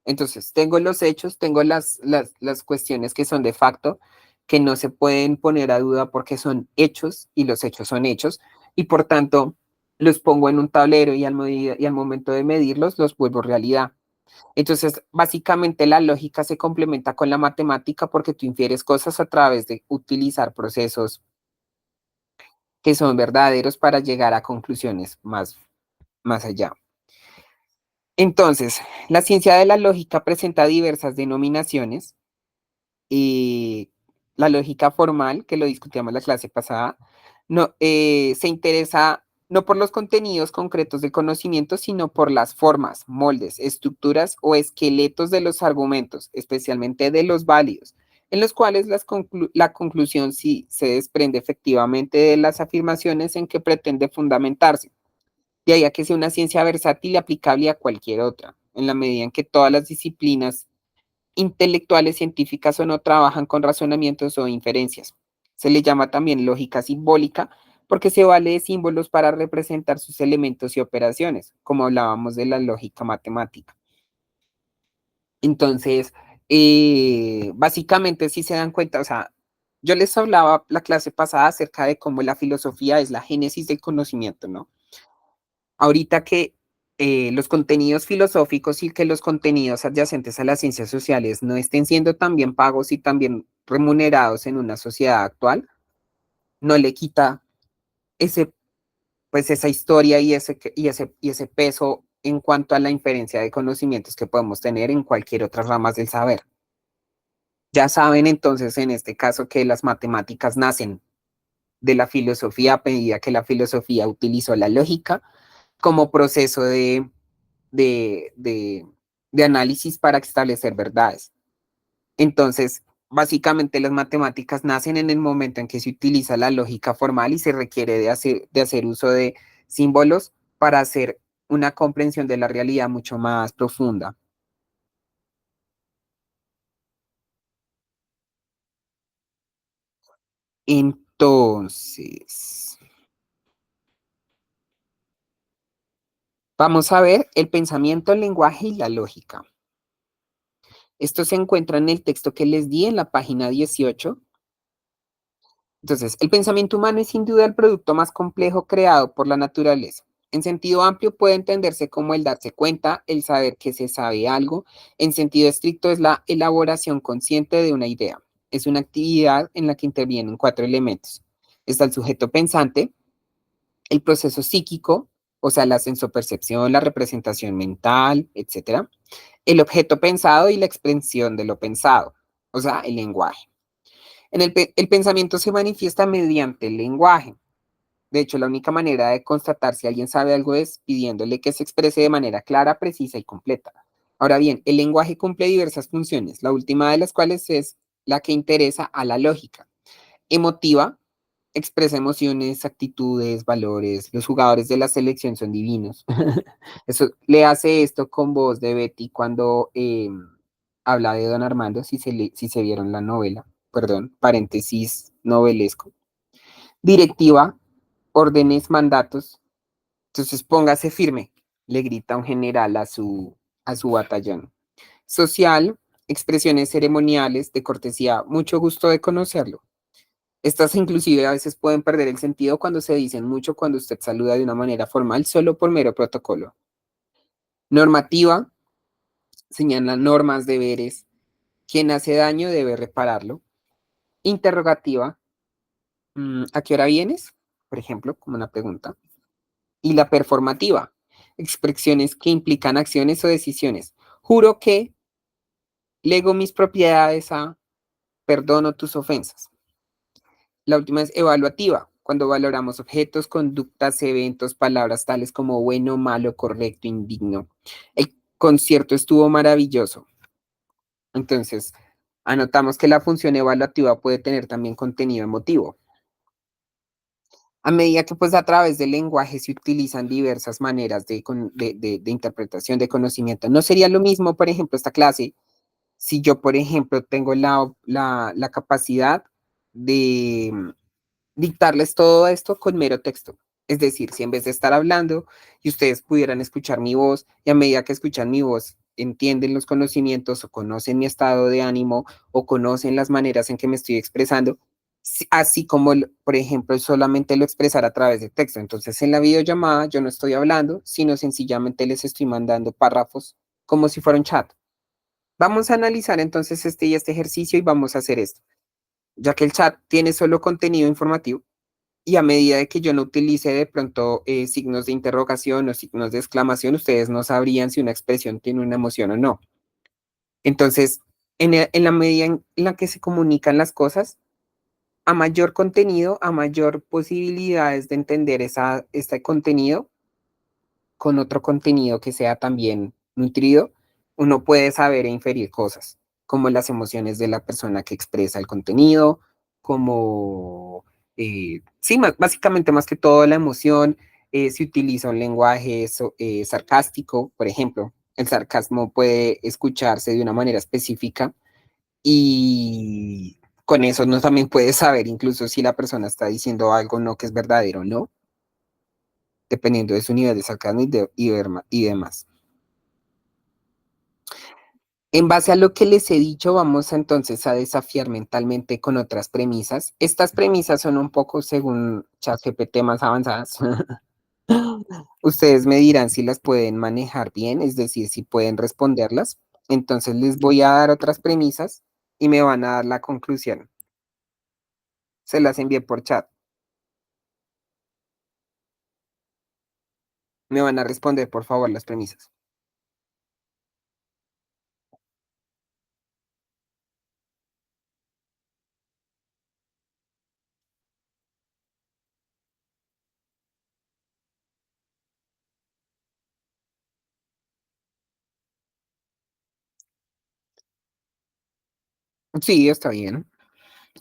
Entonces, tengo los hechos, tengo las cuestiones que son de facto, que no se pueden poner a duda porque son hechos y los hechos son hechos, y por tanto los pongo en un tablero y al momento de medirlos los vuelvo realidad. Entonces, básicamente la lógica se complementa con la matemática porque tú infieres cosas a través de utilizar procesos que son verdaderos para llegar a conclusiones más allá. Entonces, la ciencia de la lógica presenta diversas denominaciones. Y la lógica formal, que lo discutíamos la clase pasada, no, se interesa no por los contenidos concretos del conocimiento, sino por las formas, moldes, estructuras o esqueletos de los argumentos, especialmente de los válidos, en los cuales la conclusión sí se desprende efectivamente de las afirmaciones en que pretende fundamentarse. De ahí a que sea una ciencia versátil y aplicable a cualquier otra, en la medida en que todas las disciplinas intelectuales científicas o no trabajan con razonamientos o inferencias. Se le llama también lógica simbólica porque se vale de símbolos para representar sus elementos y operaciones, como hablábamos de la lógica matemática. Entonces, básicamente, si se dan cuenta, o sea, yo les hablaba la clase pasada acerca de cómo la filosofía es la génesis del conocimiento, ¿no? Ahorita que los contenidos filosóficos y que los contenidos adyacentes a las ciencias sociales no estén siendo también pagos y también remunerados en una sociedad actual, no le quita ese, pues esa historia y ese peso en cuanto a la inferencia de conocimientos que podemos tener en cualquier otra ramas del saber. Ya saben entonces en este caso que las matemáticas nacen de la filosofía a medida que la filosofía utilizó la lógica como proceso de, de, de análisis para establecer verdades. Entonces, básicamente las matemáticas nacen en el momento en que se utiliza la lógica formal y se requiere de hacer uso de símbolos para hacer una comprensión de la realidad mucho más profunda. Entonces, vamos a ver el pensamiento, el lenguaje y la lógica. Esto se encuentra en el texto que les di en la página 18. Entonces, el pensamiento humano es sin duda el producto más complejo creado por la naturaleza. En sentido amplio puede entenderse como el darse cuenta, el saber que se sabe algo. En sentido estricto es la elaboración consciente de una idea. Es una actividad en la que intervienen cuatro elementos. Está el sujeto pensante, el proceso psíquico, o sea, la sensopercepción, la representación mental, etcétera. El objeto pensado y la expresión de lo pensado, o sea, el lenguaje. El pensamiento se manifiesta mediante el lenguaje. De hecho, la única manera de constatar si alguien sabe algo es pidiéndole que se exprese de manera clara, precisa y completa. Ahora bien, el lenguaje cumple diversas funciones, la última de las cuales es la que interesa a la lógica. Emotiva, expresa emociones, actitudes, valores. Los jugadores de la selección son divinos. Eso le hace esto con voz de Betty cuando habla de Don Armando, si se vieron la novela, perdón, paréntesis novelesco. Directiva, órdenes, mandatos. Entonces póngase firme, le grita un general a su batallón. Social, expresiones ceremoniales de cortesía, mucho gusto de conocerlo. Estas inclusive a veces pueden perder el sentido cuando se dicen mucho cuando usted saluda de una manera formal solo por mero protocolo. Normativa, señala normas, deberes. Quien hace daño debe repararlo. Interrogativa, ¿a qué hora vienes? Por ejemplo, como una pregunta. Y la performativa, expresiones que implican acciones o decisiones. Juro que lego mis propiedades a perdono tus ofensas. La última es evaluativa, cuando valoramos objetos, conductas, eventos, palabras tales como bueno, malo, correcto, indigno. El concierto estuvo maravilloso. Entonces, anotamos que la función evaluativa puede tener también contenido emotivo. A medida que pues a través del lenguaje se utilizan diversas maneras de interpretación de conocimiento. No sería lo mismo, por ejemplo, esta clase, si yo, por ejemplo, tengo la capacidad de dictarles todo esto con mero texto. Es decir, si en vez de estar hablando y ustedes pudieran escuchar mi voz y a medida que escuchan mi voz entienden los conocimientos o conocen mi estado de ánimo o conocen las maneras en que me estoy expresando, así como, por ejemplo, solamente lo expresar a través de texto. Entonces, en la videollamada yo no estoy hablando, sino sencillamente les estoy mandando párrafos como si fuera un chat. Vamos a analizar entonces este ejercicio y vamos a hacer esto, ya que el chat tiene solo contenido informativo y a medida de que yo no utilice de pronto signos de interrogación o signos de exclamación, ustedes no sabrían si una expresión tiene una emoción o no. Entonces, en la medida en la que se comunican las cosas, a mayor contenido, a mayor posibilidades de entender este contenido con otro contenido que sea también nutrido, uno puede saber e inferir cosas, como las emociones de la persona que expresa el contenido, como, sí, básicamente más que todo la emoción, si utiliza un lenguaje sarcástico, por ejemplo, el sarcasmo puede escucharse de una manera específica y con eso uno también puede saber incluso si la persona está diciendo algo no que es verdadero o no, dependiendo de su nivel de sarcasmo y demás. En base a lo que les he dicho, vamos entonces a desafiar mentalmente con otras premisas. Estas premisas son un poco según ChatGPT más avanzadas. Ustedes me dirán si las pueden manejar bien, es decir, si pueden responderlas. Entonces les voy a dar otras premisas y me van a dar la conclusión. Se las envié por chat. Me van a responder, por favor, las premisas. Sí, está bien.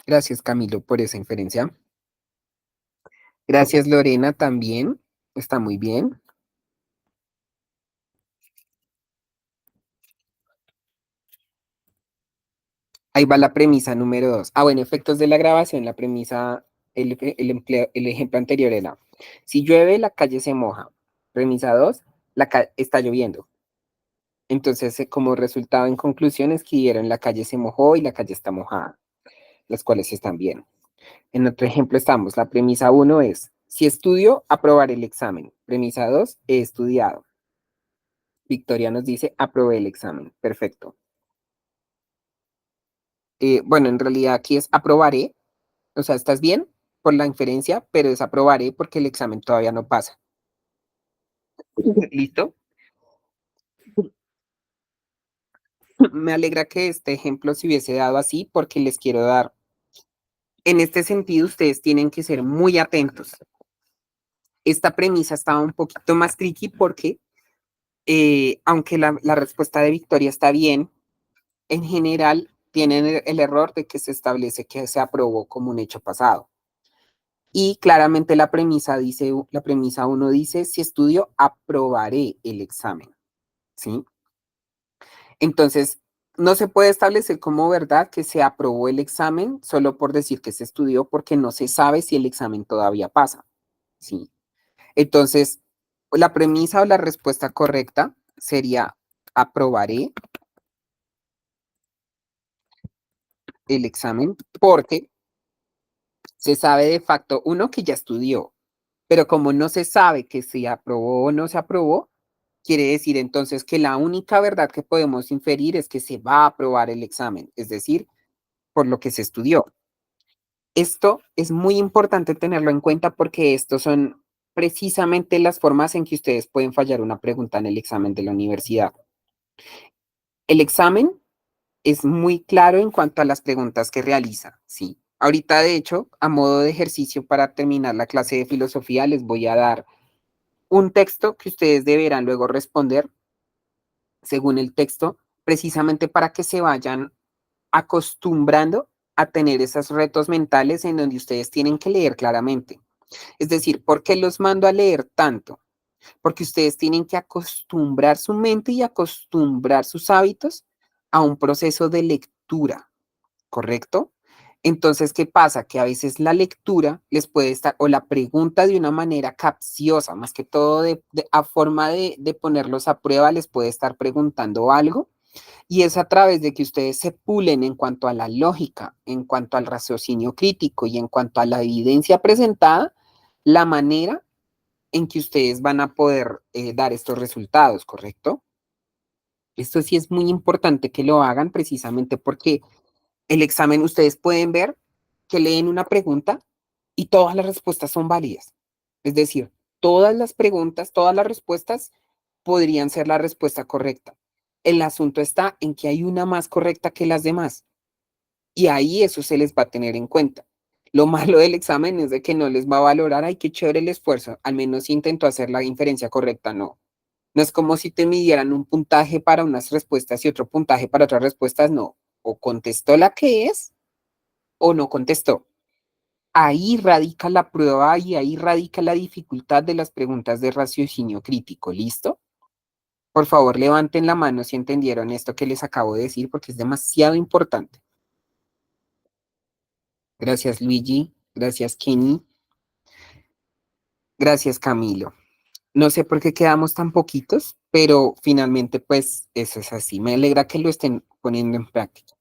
Gracias, Camilo, por esa inferencia. Gracias, Lorena, también. Está muy bien. Ahí va la premisa número 2. Ah, bueno, efectos de la grabación. La premisa, el ejemplo anterior era, si llueve, la calle se moja. Premisa 2, está lloviendo. Entonces, como resultado en conclusión, escribieron la calle se mojó y la calle está mojada, las cuales están bien. En otro ejemplo estamos, la premisa uno es, si estudio, aprobaré el examen. Premisa 2, he estudiado. Victoria nos dice, aprobé el examen. Perfecto. Bueno, en realidad aquí es aprobaré, o sea, estás bien por la inferencia, pero es aprobaré porque el examen todavía no pasa. ¿Listo? Me alegra que este ejemplo se hubiese dado así porque les quiero dar, en este sentido, ustedes tienen que ser muy atentos. Esta premisa estaba un poquito más tricky porque, aunque la respuesta de Victoria está bien, en general tienen el error de que se establece que se aprobó como un hecho pasado. Y claramente la premisa dice, la premisa uno dice, si estudio, aprobaré el examen, ¿sí? Entonces, no se puede establecer como verdad que se aprobó el examen solo por decir que se estudió porque no se sabe si el examen todavía pasa, ¿sí? Entonces, la premisa o la respuesta correcta sería aprobaré el examen porque se sabe de facto, uno, que ya estudió, pero como no se sabe que se aprobó o no se aprobó, quiere decir entonces que la única verdad que podemos inferir es que se va a aprobar el examen, es decir, por lo que se estudió. Esto es muy importante tenerlo en cuenta porque estos son precisamente las formas en que ustedes pueden fallar una pregunta en el examen de la universidad. El examen es muy claro en cuanto a las preguntas que realiza, ¿sí? Ahorita, de hecho, a modo de ejercicio para terminar la clase de filosofía, les voy a dar un texto que ustedes deberán luego responder según el texto, precisamente para que se vayan acostumbrando a tener esos retos mentales en donde ustedes tienen que leer claramente. Es decir, ¿por qué los mando a leer tanto? Porque ustedes tienen que acostumbrar su mente y acostumbrar sus hábitos a un proceso de lectura, ¿correcto? Entonces, ¿qué pasa? Que a veces la lectura les puede estar, o la pregunta de una manera capciosa, más que todo a forma de ponerlos a prueba, les puede estar preguntando algo, y es a través de que ustedes se pulen en cuanto a la lógica, en cuanto al raciocinio crítico y en cuanto a la evidencia presentada, la manera en que ustedes van a poder dar estos resultados, ¿correcto? Esto sí es muy importante que lo hagan precisamente porque el examen ustedes pueden ver que leen una pregunta y todas las respuestas son válidas. Es decir, todas las preguntas, todas las respuestas podrían ser la respuesta correcta. El asunto está en que hay una más correcta que las demás y ahí eso se les va a tener en cuenta. Lo malo del examen es de que no les va a valorar, ay, qué chévere el esfuerzo, al menos intentó hacer la inferencia correcta, no. No es como si te midieran un puntaje para unas respuestas y otro puntaje para otras respuestas, no. O contestó la que es o no contestó. Ahí radica la prueba y ahí radica la dificultad de las preguntas de raciocinio crítico. ¿Listo? Por favor, levanten la mano si entendieron esto que les acabo de decir porque es demasiado importante. Gracias, Luigi. Gracias, Kenny. Gracias, Camilo. No sé por qué quedamos tan poquitos, pero finalmente, pues eso es así. Me alegra que lo estén poniendo en práctica.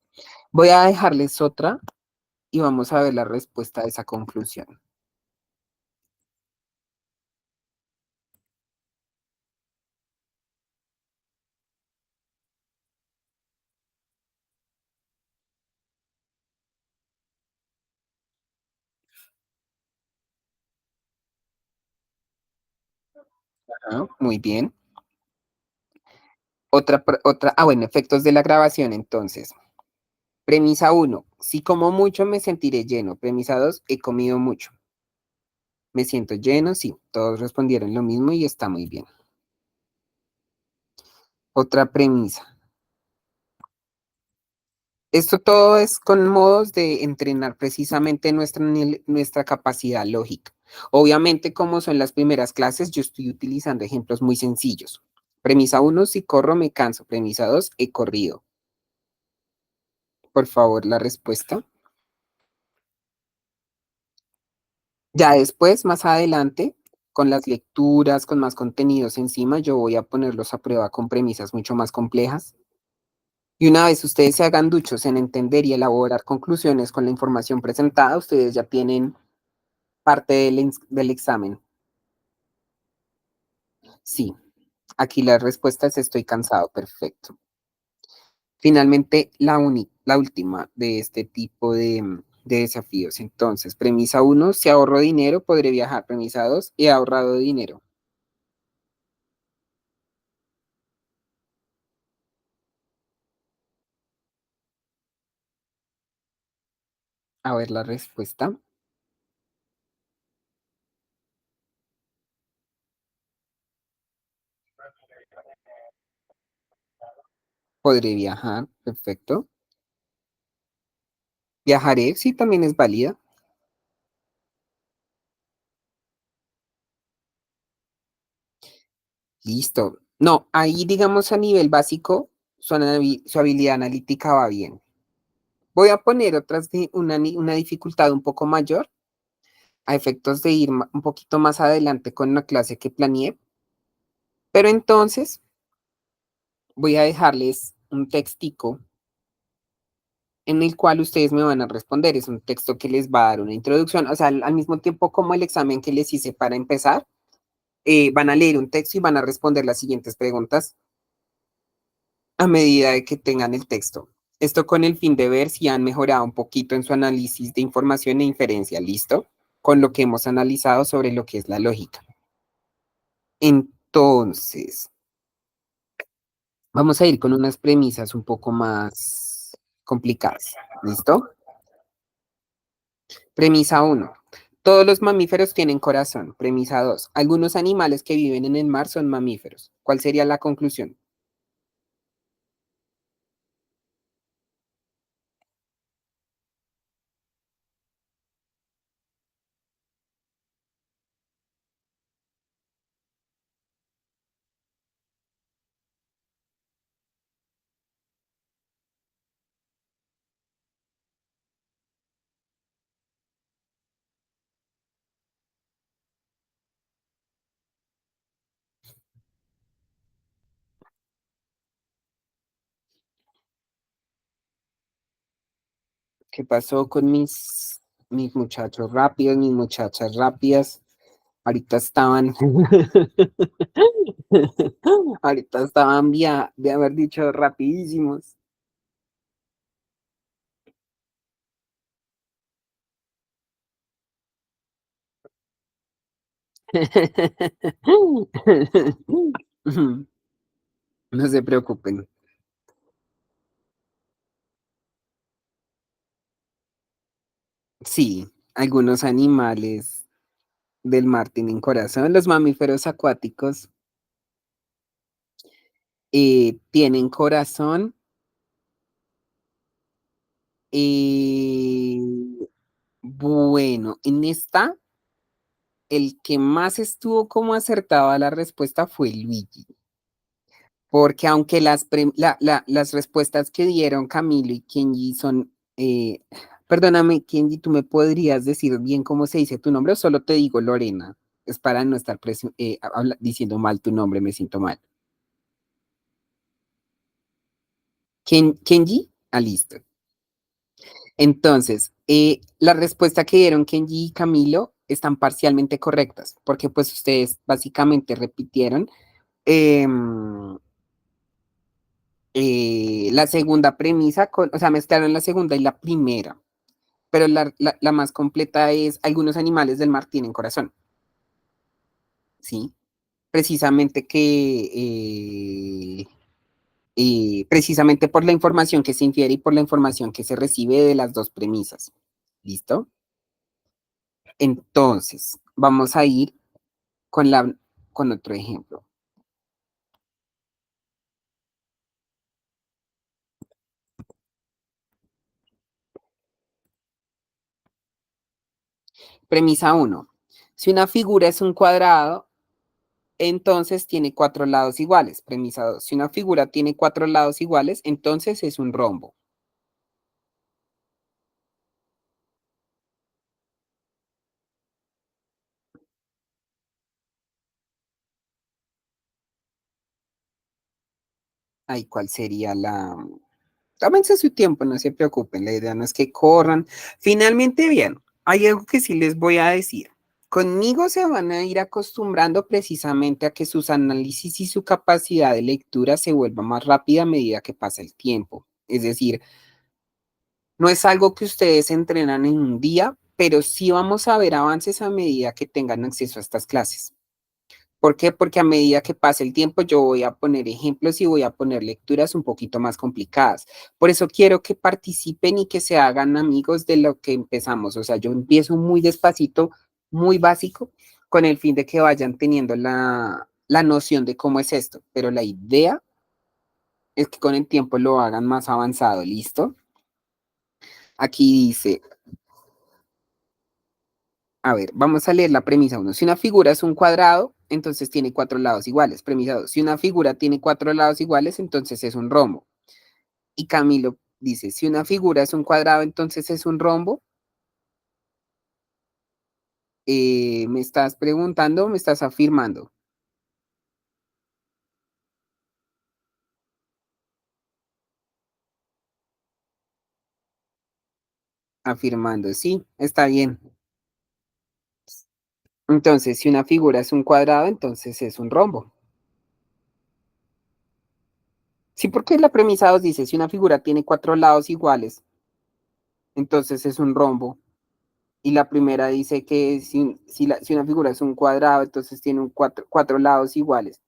Voy a dejarles otra y vamos a ver la respuesta de esa conclusión. Ah, muy bien. Bueno, efectos de la grabación entonces. Premisa uno, si como mucho me sentiré lleno. Premisa 2, he comido mucho. Me siento lleno, sí. Todos respondieron lo mismo y está muy bien. Otra premisa. Esto todo es con modos de entrenar precisamente nuestra capacidad lógica. Obviamente, como son las primeras clases, yo estoy utilizando ejemplos muy sencillos. Premisa uno, si corro me canso. Premisa 2, he corrido. Por favor, la respuesta. Ya después, más adelante, con las lecturas, con más contenidos encima, yo voy a ponerlos a prueba con premisas mucho más complejas. Y una vez ustedes se hagan duchos en entender y elaborar conclusiones con la información presentada, ustedes ya tienen parte del examen. Sí, aquí la respuesta es estoy cansado, perfecto. Finalmente, la última de este tipo de desafíos. Entonces, premisa uno, si ahorro dinero, podré viajar. Premisa 2, he ahorrado dinero. A ver la respuesta. Podré viajar, perfecto. Viajaré, sí, también es válida. Listo. No, ahí digamos a nivel básico, su habilidad analítica va bien. Voy a poner otras de una dificultad un poco mayor a efectos de ir un poquito más adelante con la clase que planeé. Pero entonces voy a dejarles un textico en el cual ustedes me van a responder. Es un texto que les va a dar una introducción, o sea, al mismo tiempo como el examen que les hice para empezar, van a leer un texto y van a responder las siguientes preguntas a medida de que tengan el texto. Esto con el fin de ver si han mejorado un poquito en su análisis de información e inferencia, ¿listo? Con lo que hemos analizado sobre lo que es la lógica. Entonces, vamos a ir con unas premisas un poco más complicadas, ¿listo? Premisa uno. Todos los mamíferos tienen corazón. Premisa 2. Algunos animales que viven en el mar son mamíferos. ¿Cuál sería la conclusión? ¿Qué pasó con mis muchachos rápidos, mis muchachas rápidas? Ahorita estaban, ahorita estaban de haber dicho rapidísimos. No se preocupen. Sí, algunos animales del mar tienen corazón. Los mamíferos acuáticos tienen corazón. Eh, bueno, en esta, el que más estuvo como acertado a la respuesta fue Luigi, porque aunque las respuestas que dieron Camilo y Kenji son, perdóname, Kenji, ¿tú me podrías decir bien cómo se dice tu nombre o solo te digo Lorena? Es para no estar diciendo mal tu nombre, me siento mal. Kenji, listo. Entonces, la respuesta que dieron Kenji y Camilo están parcialmente correctas, porque pues ustedes básicamente repitieron em, la segunda premisa, o sea, mezclaron la segunda y la primera, pero la más completa es, algunos animales del mar tienen corazón, ¿sí? Precisamente precisamente por la información que se infiere y por la información que se recibe de las dos premisas, ¿listo? Entonces, vamos a ir con, con otro ejemplo. Premisa uno. Si una figura es un cuadrado, entonces tiene cuatro lados iguales. Premisa 2. Si una figura tiene cuatro lados iguales, entonces es un rombo. Ay, ¿cuál sería la? Tómense su tiempo, no se preocupen, la idea no es que corran. Finalmente, bien, hay algo que sí les voy a decir. Conmigo se van a ir acostumbrando precisamente a que sus análisis y su capacidad de lectura se vuelva más rápida a medida que pasa el tiempo. Es decir, no es algo que ustedes entrenan en un día, pero sí vamos a ver avances a medida que tengan acceso a estas clases. ¿Por qué? Porque a medida que pase el tiempo yo voy a poner ejemplos y voy a poner lecturas un poquito más complicadas. Por eso quiero que participen y que se hagan amigos de lo que empezamos. O sea, yo empiezo muy despacito, muy básico, con el fin de que vayan teniendo la noción de cómo es esto. Pero la idea es que con el tiempo lo hagan más avanzado. ¿Listo? Aquí dice, a ver, vamos a leer la premisa uno. Si una figura es un cuadrado, entonces tiene cuatro lados iguales. Premisa 2. Si una figura tiene cuatro lados iguales, entonces es un rombo. Y Camilo dice, si una figura es un cuadrado, entonces es un rombo. ¿Me estás preguntando o me estás afirmando? Afirmando, sí, está bien. Entonces, si una figura es un cuadrado, entonces es un rombo. Sí, porque la premisa 2 dice, si una figura tiene cuatro lados iguales, entonces es un rombo. Y la primera dice que si una figura es un cuadrado, entonces tiene cuatro lados iguales.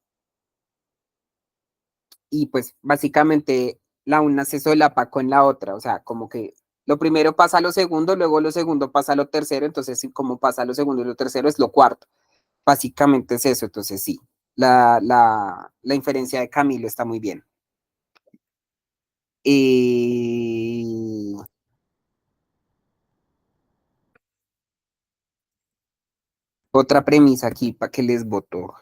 Y pues básicamente la una se solapa con la otra, o sea, como que lo primero pasa a lo segundo, luego lo segundo pasa a lo tercero, entonces como pasa a lo segundo y lo tercero es lo cuarto. Básicamente es eso, entonces sí, la inferencia de Camilo está muy bien. Eh, Otra premisa aquí para que les voto.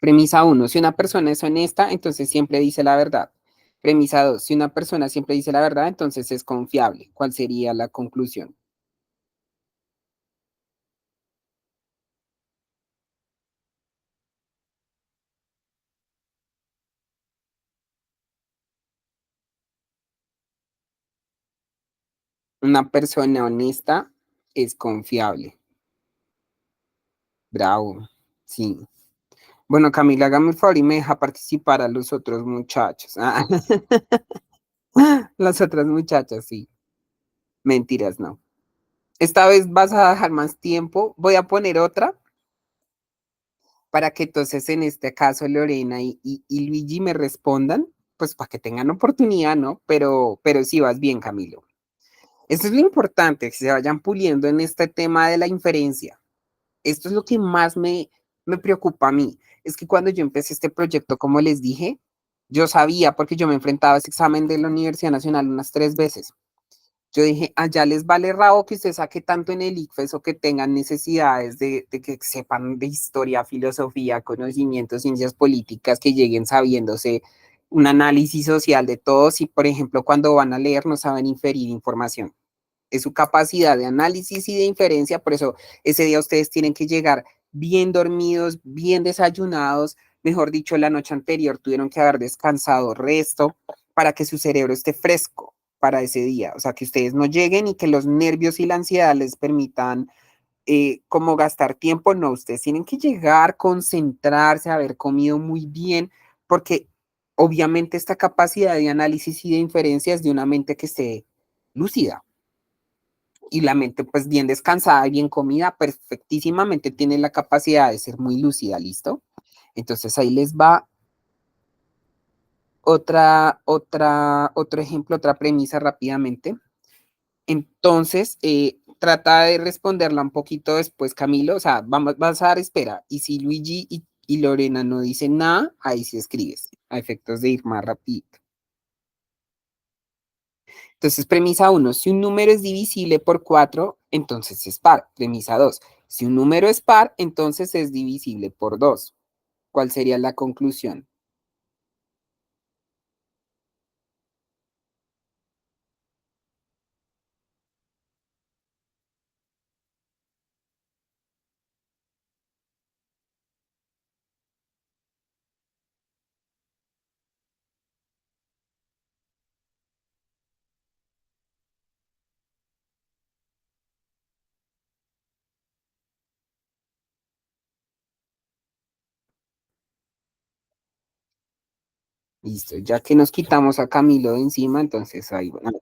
Premisa uno, si una persona es honesta, entonces siempre dice la verdad. Premisa 2, si una persona siempre dice la verdad, entonces es confiable. ¿Cuál sería la conclusión? Una persona honesta es confiable. Bravo, sí. Bueno, Camila, hágame el favor y me deja participar a los otros muchachos. Ah, las otras muchachas, sí. Mentiras, no. Esta vez vas a dejar más tiempo. Voy a poner otra para que entonces en este caso Lorena y Luigi me respondan, pues para que tengan oportunidad, ¿no? Pero sí vas bien, Camilo. Eso es lo importante, que se vayan puliendo en este tema de la inferencia. Esto es lo que más me preocupa a mí. Es que cuando yo empecé este proyecto, como les dije, yo sabía, porque yo me enfrentaba a ese examen de la Universidad Nacional unas 3 veces. Yo dije, allá les vale rabo que usted saque tanto en el ICFES o que tengan necesidades de que sepan de historia, filosofía, conocimientos, ciencias políticas, que lleguen sabiéndose un análisis social de todos y, por ejemplo, cuando van a leer no saben inferir información. Es su capacidad de análisis y de inferencia, por eso ese día ustedes tienen que llegar bien dormidos, bien desayunados, mejor dicho, la noche anterior tuvieron que haber descansado resto para que su cerebro esté fresco para ese día, o sea, que ustedes no lleguen y que los nervios y la ansiedad les permitan como gastar tiempo, no, ustedes tienen que llegar, concentrarse, haber comido muy bien, porque obviamente esta capacidad de análisis y de inferencia es de una mente que esté lúcida y la mente pues bien descansada y bien comida, perfectísimamente tiene la capacidad de ser muy lúcida, ¿listo? Entonces ahí les va otro ejemplo, otra premisa rápidamente. Entonces, trata de responderla un poquito después, Camilo, o sea, vas a dar espera, y si Luigi y Lorena no dicen nada, ahí sí escribes, a efectos de ir más rápido. Entonces, premisa uno, si un número es divisible por 4, entonces es par. Premisa 2, si un número es par, entonces es divisible por 2. ¿Cuál sería la conclusión? Listo, ya que nos quitamos a Camilo de encima, entonces ahí bueno.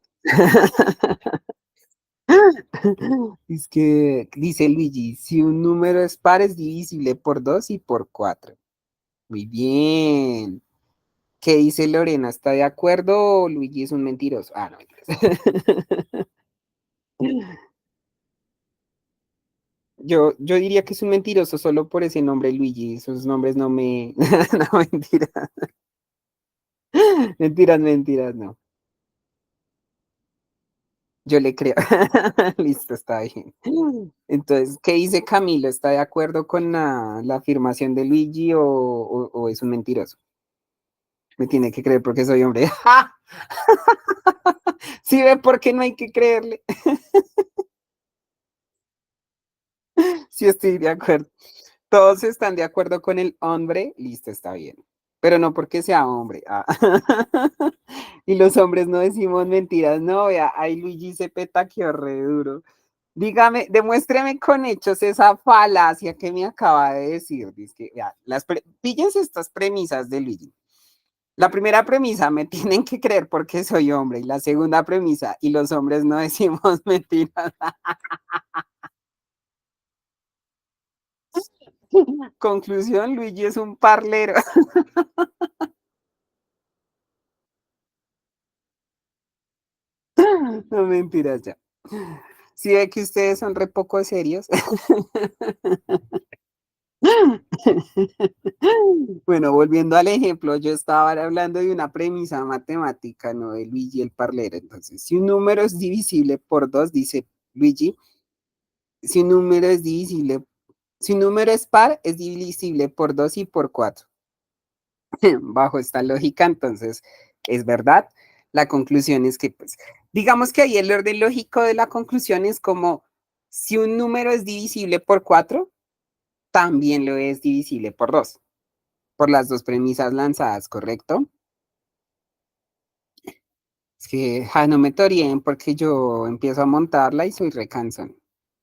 Es que dice Luigi, si un número es par es divisible por 2 y por 4. Muy bien. ¿Qué dice Lorena? ¿Está de acuerdo o Luigi es un mentiroso? Ah, no, mentiras. Yo diría que es un mentiroso solo por ese nombre Luigi. Esos nombres no me... No, mentiras. Mentiras, mentiras, no. Yo le creo. Listo, está bien. Entonces, ¿qué dice Camilo? ¿Está de acuerdo con la afirmación de Luigi o es un mentiroso? Me tiene que creer porque soy hombre. ¡Ja! ¿Sí ve por qué no hay que creerle? Sí, estoy de acuerdo. Todos están de acuerdo con el hombre. Listo, está bien. Pero no porque sea hombre. Ah. Y los hombres no decimos mentiras. No, vea, ahí Luigi se petaqueó re duro. Dígame, demuéstreme con hechos esa falacia que me acaba de decir. Dice que, vea, píllense estas premisas de Luigi. La primera premisa, me tienen que creer porque soy hombre. Y la segunda premisa, y los hombres no decimos mentiras. Conclusión, Luigi es un parlero. No mentiras ya. Si ve que ustedes son re poco serios. Bueno, volviendo al ejemplo, yo estaba hablando de una premisa matemática, no de Luigi el parlero. Entonces, si un número es divisible por 2, dice Luigi, si un número es divisible, si un número es par, es divisible por 2 y por 4. Bajo esta lógica, entonces, es verdad. La conclusión es que, pues, digamos que ahí el orden lógico de la conclusión es como, si un número es divisible por 4, también lo es divisible por 2, por las dos premisas lanzadas, ¿correcto? Es que no me toreen porque yo empiezo a montarla y soy recansón.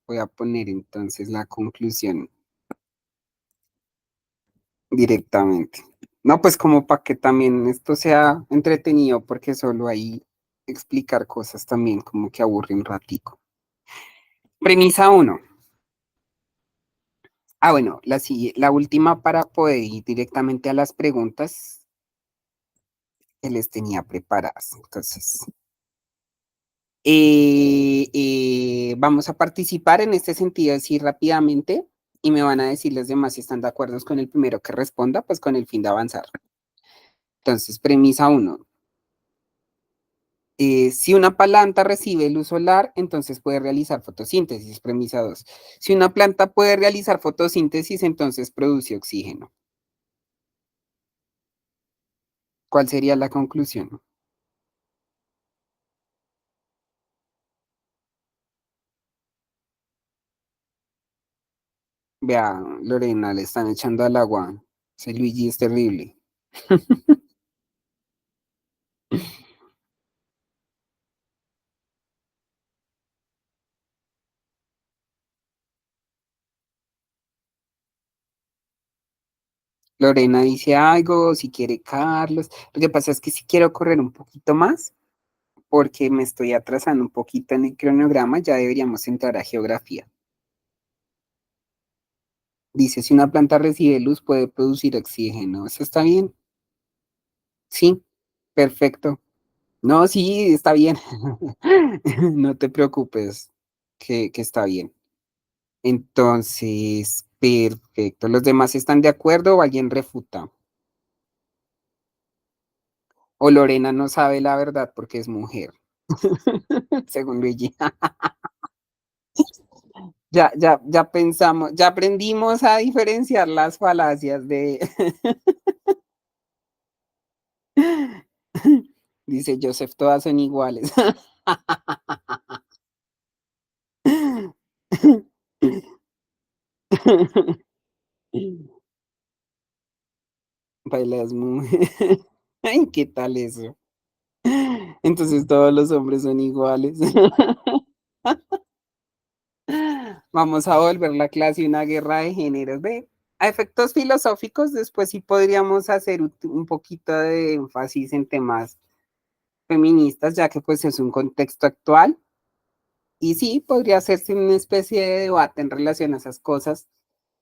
Voy a poner entonces la conclusión directamente. No, pues como para que también esto sea entretenido, porque solo ahí explicar cosas también como que aburre un ratico. Premisa uno. Bueno, la última para poder ir directamente a las preguntas que les tenía preparadas. Entonces, vamos a participar en este sentido así rápidamente y me van a decir los demás si están de acuerdo con el primero que responda, pues con el fin de avanzar. Entonces, premisa uno. Si una planta recibe luz solar, entonces puede realizar fotosíntesis, premisa 2. Si una planta puede realizar fotosíntesis, entonces produce oxígeno. ¿Cuál sería la conclusión? Vea, Lorena, le están echando al agua. Ese Luigi es terrible. Lorena dice algo, si quiere Carlos. Lo que pasa es que si quiero correr un poquito más, porque me estoy atrasando un poquito en el cronograma, ya deberíamos entrar a geografía. Dice, si una planta recibe luz, puede producir oxígeno. ¿Eso está bien? Sí, perfecto. No, sí, está bien. No te preocupes, que está bien. Entonces, perfecto. ¿Los demás están de acuerdo o alguien refuta? O Lorena no sabe la verdad porque es mujer, según Luigi. Ya pensamos, ya aprendimos a diferenciar las falacias de... Dice Joseph, todas son iguales. Bailas muy... Ay, ¿qué tal eso? Entonces todos los hombres son iguales. Vamos a volver la clase una guerra de géneros, ¿ve? A efectos filosóficos, después sí podríamos hacer un poquito de énfasis en temas feministas, ya que pues es un contexto actual. Y sí, podría hacerse una especie de debate en relación a esas cosas.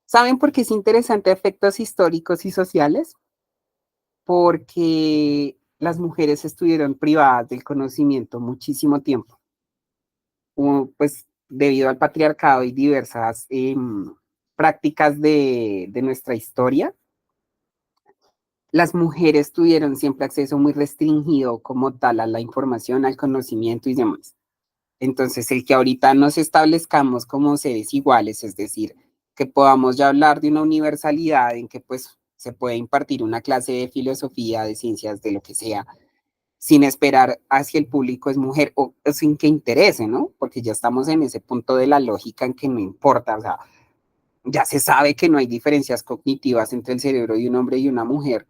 ¿Saben por qué es interesante efectos históricos y sociales? Porque las mujeres estuvieron privadas del conocimiento muchísimo tiempo, pues debido al patriarcado y diversas prácticas de nuestra historia. Las mujeres tuvieron siempre acceso muy restringido como tal a la información, al conocimiento y demás. Entonces, el que ahorita nos establezcamos como seres iguales, es decir, que podamos ya hablar de una universalidad en que pues se puede impartir una clase de filosofía, de ciencias, de lo que sea, sin esperar a si el público es mujer o sin que interese, ¿no? Porque ya estamos en ese punto de la lógica en que no importa, o sea, ya se sabe que no hay diferencias cognitivas entre el cerebro de un hombre y una mujer.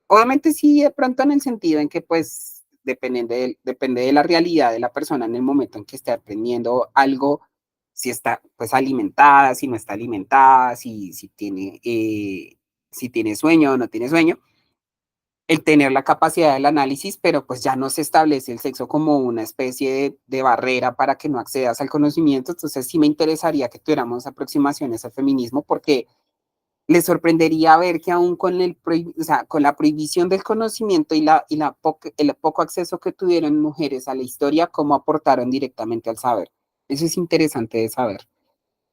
Obviamente sí, de pronto en el sentido en que pues depende de la realidad de la persona en el momento en que esté aprendiendo algo, si está pues alimentada, si no está alimentada, si tiene sueño o no tiene sueño, el tener la capacidad del análisis, pero pues ya no se establece el sexo como una especie de barrera para que no accedas al conocimiento. Entonces sí me interesaría que tuviéramos aproximaciones al feminismo porque les sorprendería ver que aún con, o sea, con la prohibición del conocimiento el poco acceso que tuvieron mujeres a la historia, cómo aportaron directamente al saber. Eso es interesante de saber,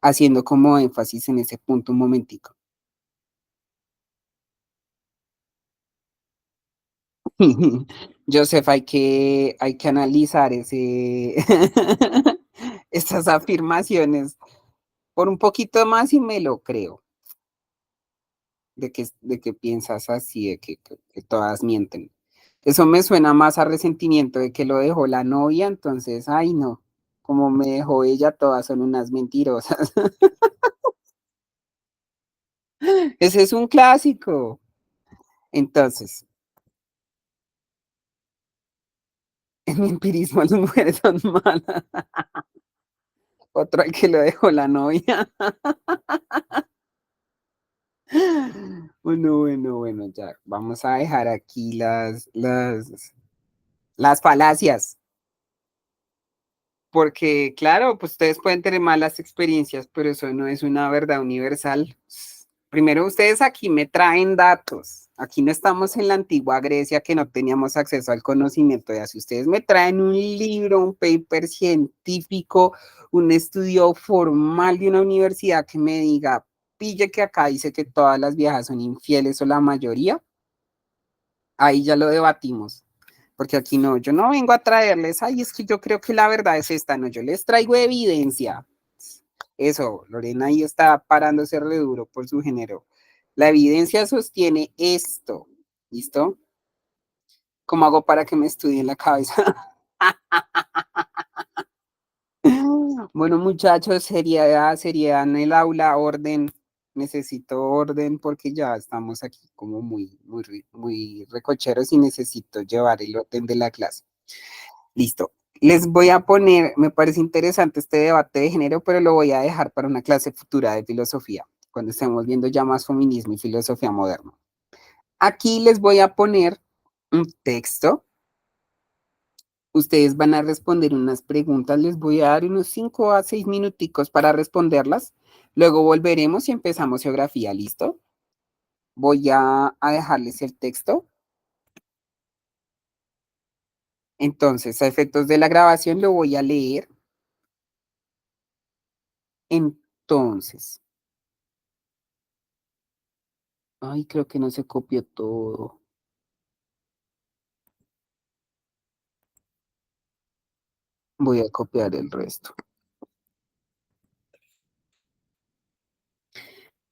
haciendo como énfasis en ese punto un momentico. Joseph, hay que analizar estas afirmaciones por un poquito más y me lo creo, de que piensas así, que todas mienten. Eso me suena más a resentimiento de que lo dejó la novia, entonces, ay no, como me dejó ella, todas son unas mentirosas. Ese es un clásico. Entonces, en mi empirismo las mujeres son malas. Otro al que lo dejó la novia. Bueno, ya. Vamos a dejar aquí las falacias. Porque, claro, pues ustedes pueden tener malas experiencias, pero eso no es una verdad universal. Primero, ustedes aquí me traen datos. Aquí no estamos en la antigua Grecia que no teníamos acceso al conocimiento. Ya si ustedes me traen un libro, un paper científico, un estudio formal de una universidad que me diga, pille que acá dice que todas las viejas son infieles o la mayoría, ahí ya lo debatimos. Porque aquí no, yo no vengo a traerles, ay, es que yo creo que la verdad es esta, no, yo les traigo evidencia. Eso, Lorena ahí está parándose re duro por su género. La evidencia sostiene esto, ¿listo? ¿Cómo hago para que me estudien la cabeza? Bueno, muchachos, seriedad en el aula, orden. Necesito orden porque ya estamos aquí como muy recocheros y necesito llevar el orden de la clase. Listo. Les voy a poner, me parece interesante este debate de género, pero lo voy a dejar para una clase futura de filosofía, cuando estemos viendo ya más feminismo y filosofía moderna. Aquí les voy a poner un texto. Ustedes van a responder unas preguntas. Les voy a dar unos 5 a 6 minuticos para responderlas. Luego volveremos y empezamos geografía. ¿Listo? Voy a dejarles el texto. Entonces, a efectos de la grabación lo voy a leer. Entonces, ay, creo que no se copió todo. Voy a copiar el resto.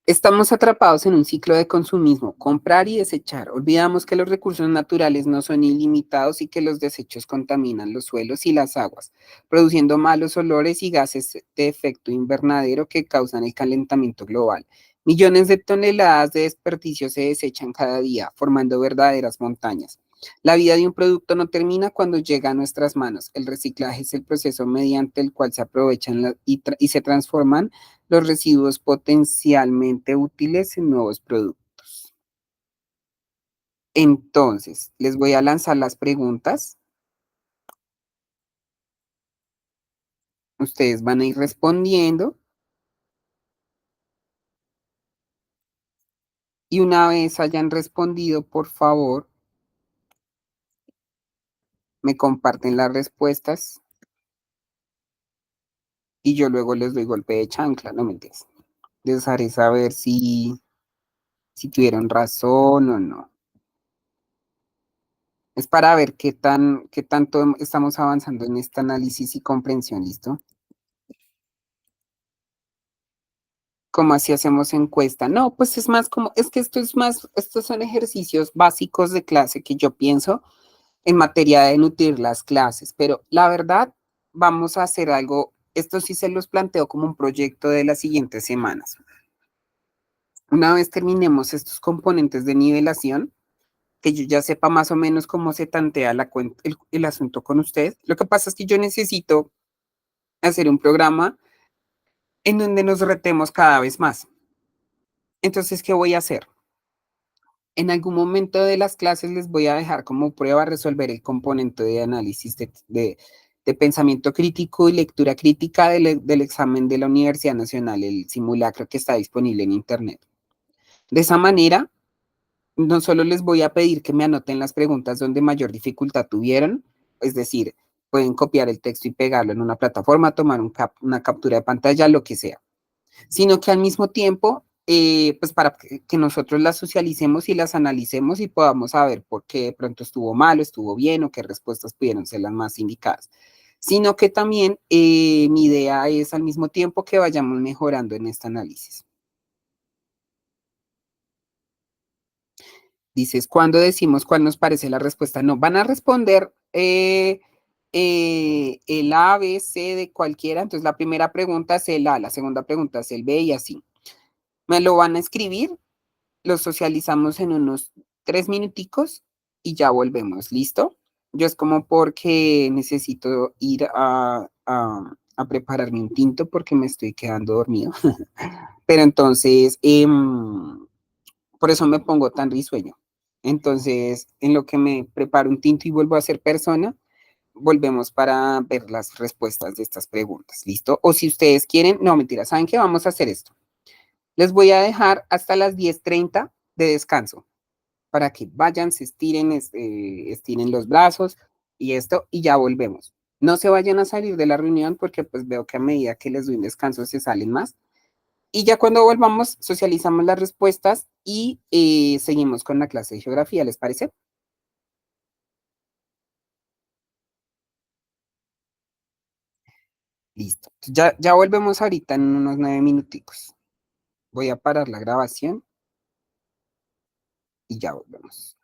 Estamos atrapados en un ciclo de consumismo, comprar y desechar. Olvidamos que los recursos naturales no son ilimitados y que los desechos contaminan los suelos y las aguas, produciendo malos olores y gases de efecto invernadero que causan el calentamiento global. Millones de toneladas de desperdicio se desechan cada día, formando verdaderas montañas. La vida de un producto no termina cuando llega a nuestras manos. El reciclaje es el proceso mediante el cual se aprovechan y se transforman los residuos potencialmente útiles en nuevos productos. Entonces, les voy a lanzar las preguntas. Ustedes van a ir respondiendo y una vez hayan respondido, por favor, me comparten las respuestas y yo luego les doy golpe de chancla, no me entiendes. Les haré saber si tuvieron razón o no. Es para ver qué tanto estamos avanzando en este análisis y comprensión, ¿listo? ¿Cómo así hacemos encuesta? No, pues es más como, es que esto es más, estos son ejercicios básicos de clase que yo pienso en materia de nutrir las clases, pero la verdad, vamos a hacer algo, esto sí se los planteo como un proyecto de las siguientes semanas. Una vez terminemos estos componentes de nivelación, que yo ya sepa más o menos cómo se tantea el asunto con usted. Lo que pasa es que yo necesito hacer un programa en donde nos retemos cada vez más. Entonces, ¿qué voy a hacer? En algún momento de las clases les voy a dejar como prueba resolver el componente de análisis de pensamiento crítico y lectura crítica del examen de la Universidad Nacional, el simulacro que está disponible en Internet. De esa manera, no solo les voy a pedir que me anoten las preguntas donde mayor dificultad tuvieron, es decir, pueden copiar el texto y pegarlo en una plataforma, tomar una captura de pantalla, lo que sea, sino que al mismo tiempo, pues para que nosotros las socialicemos y las analicemos y podamos saber por qué de pronto estuvo mal o estuvo bien o qué respuestas pudieron ser las más indicadas. Sino que también mi idea es al mismo tiempo que vayamos mejorando en este análisis. Dices, ¿cuándo decimos cuál nos parece la respuesta? No, van a responder el A, B, C de cualquiera. Entonces, la primera pregunta es el A, la segunda pregunta es el B y así. Me lo van a escribir, lo socializamos en unos 3 minuticos y ya volvemos. ¿Listo? Yo es como porque necesito ir a prepararme un tinto porque me estoy quedando dormido. Pero entonces, por eso me pongo tan risueño. Entonces, en lo que me preparo un tinto y vuelvo a ser persona, volvemos para ver las respuestas de estas preguntas, ¿listo? O si ustedes quieren, no, mentira, ¿saben qué? Vamos a hacer esto. Les voy a dejar hasta las 10:30 de descanso para que vayan, se estiren, estiren los brazos y esto, y ya volvemos. No se vayan a salir de la reunión porque pues veo que a medida que les doy un descanso se salen más. Y ya cuando volvamos, socializamos las respuestas y seguimos con la clase de geografía, ¿les parece? Listo. Ya volvemos ahorita en unos 9 minuticos. Voy a parar la grabación y ya volvemos.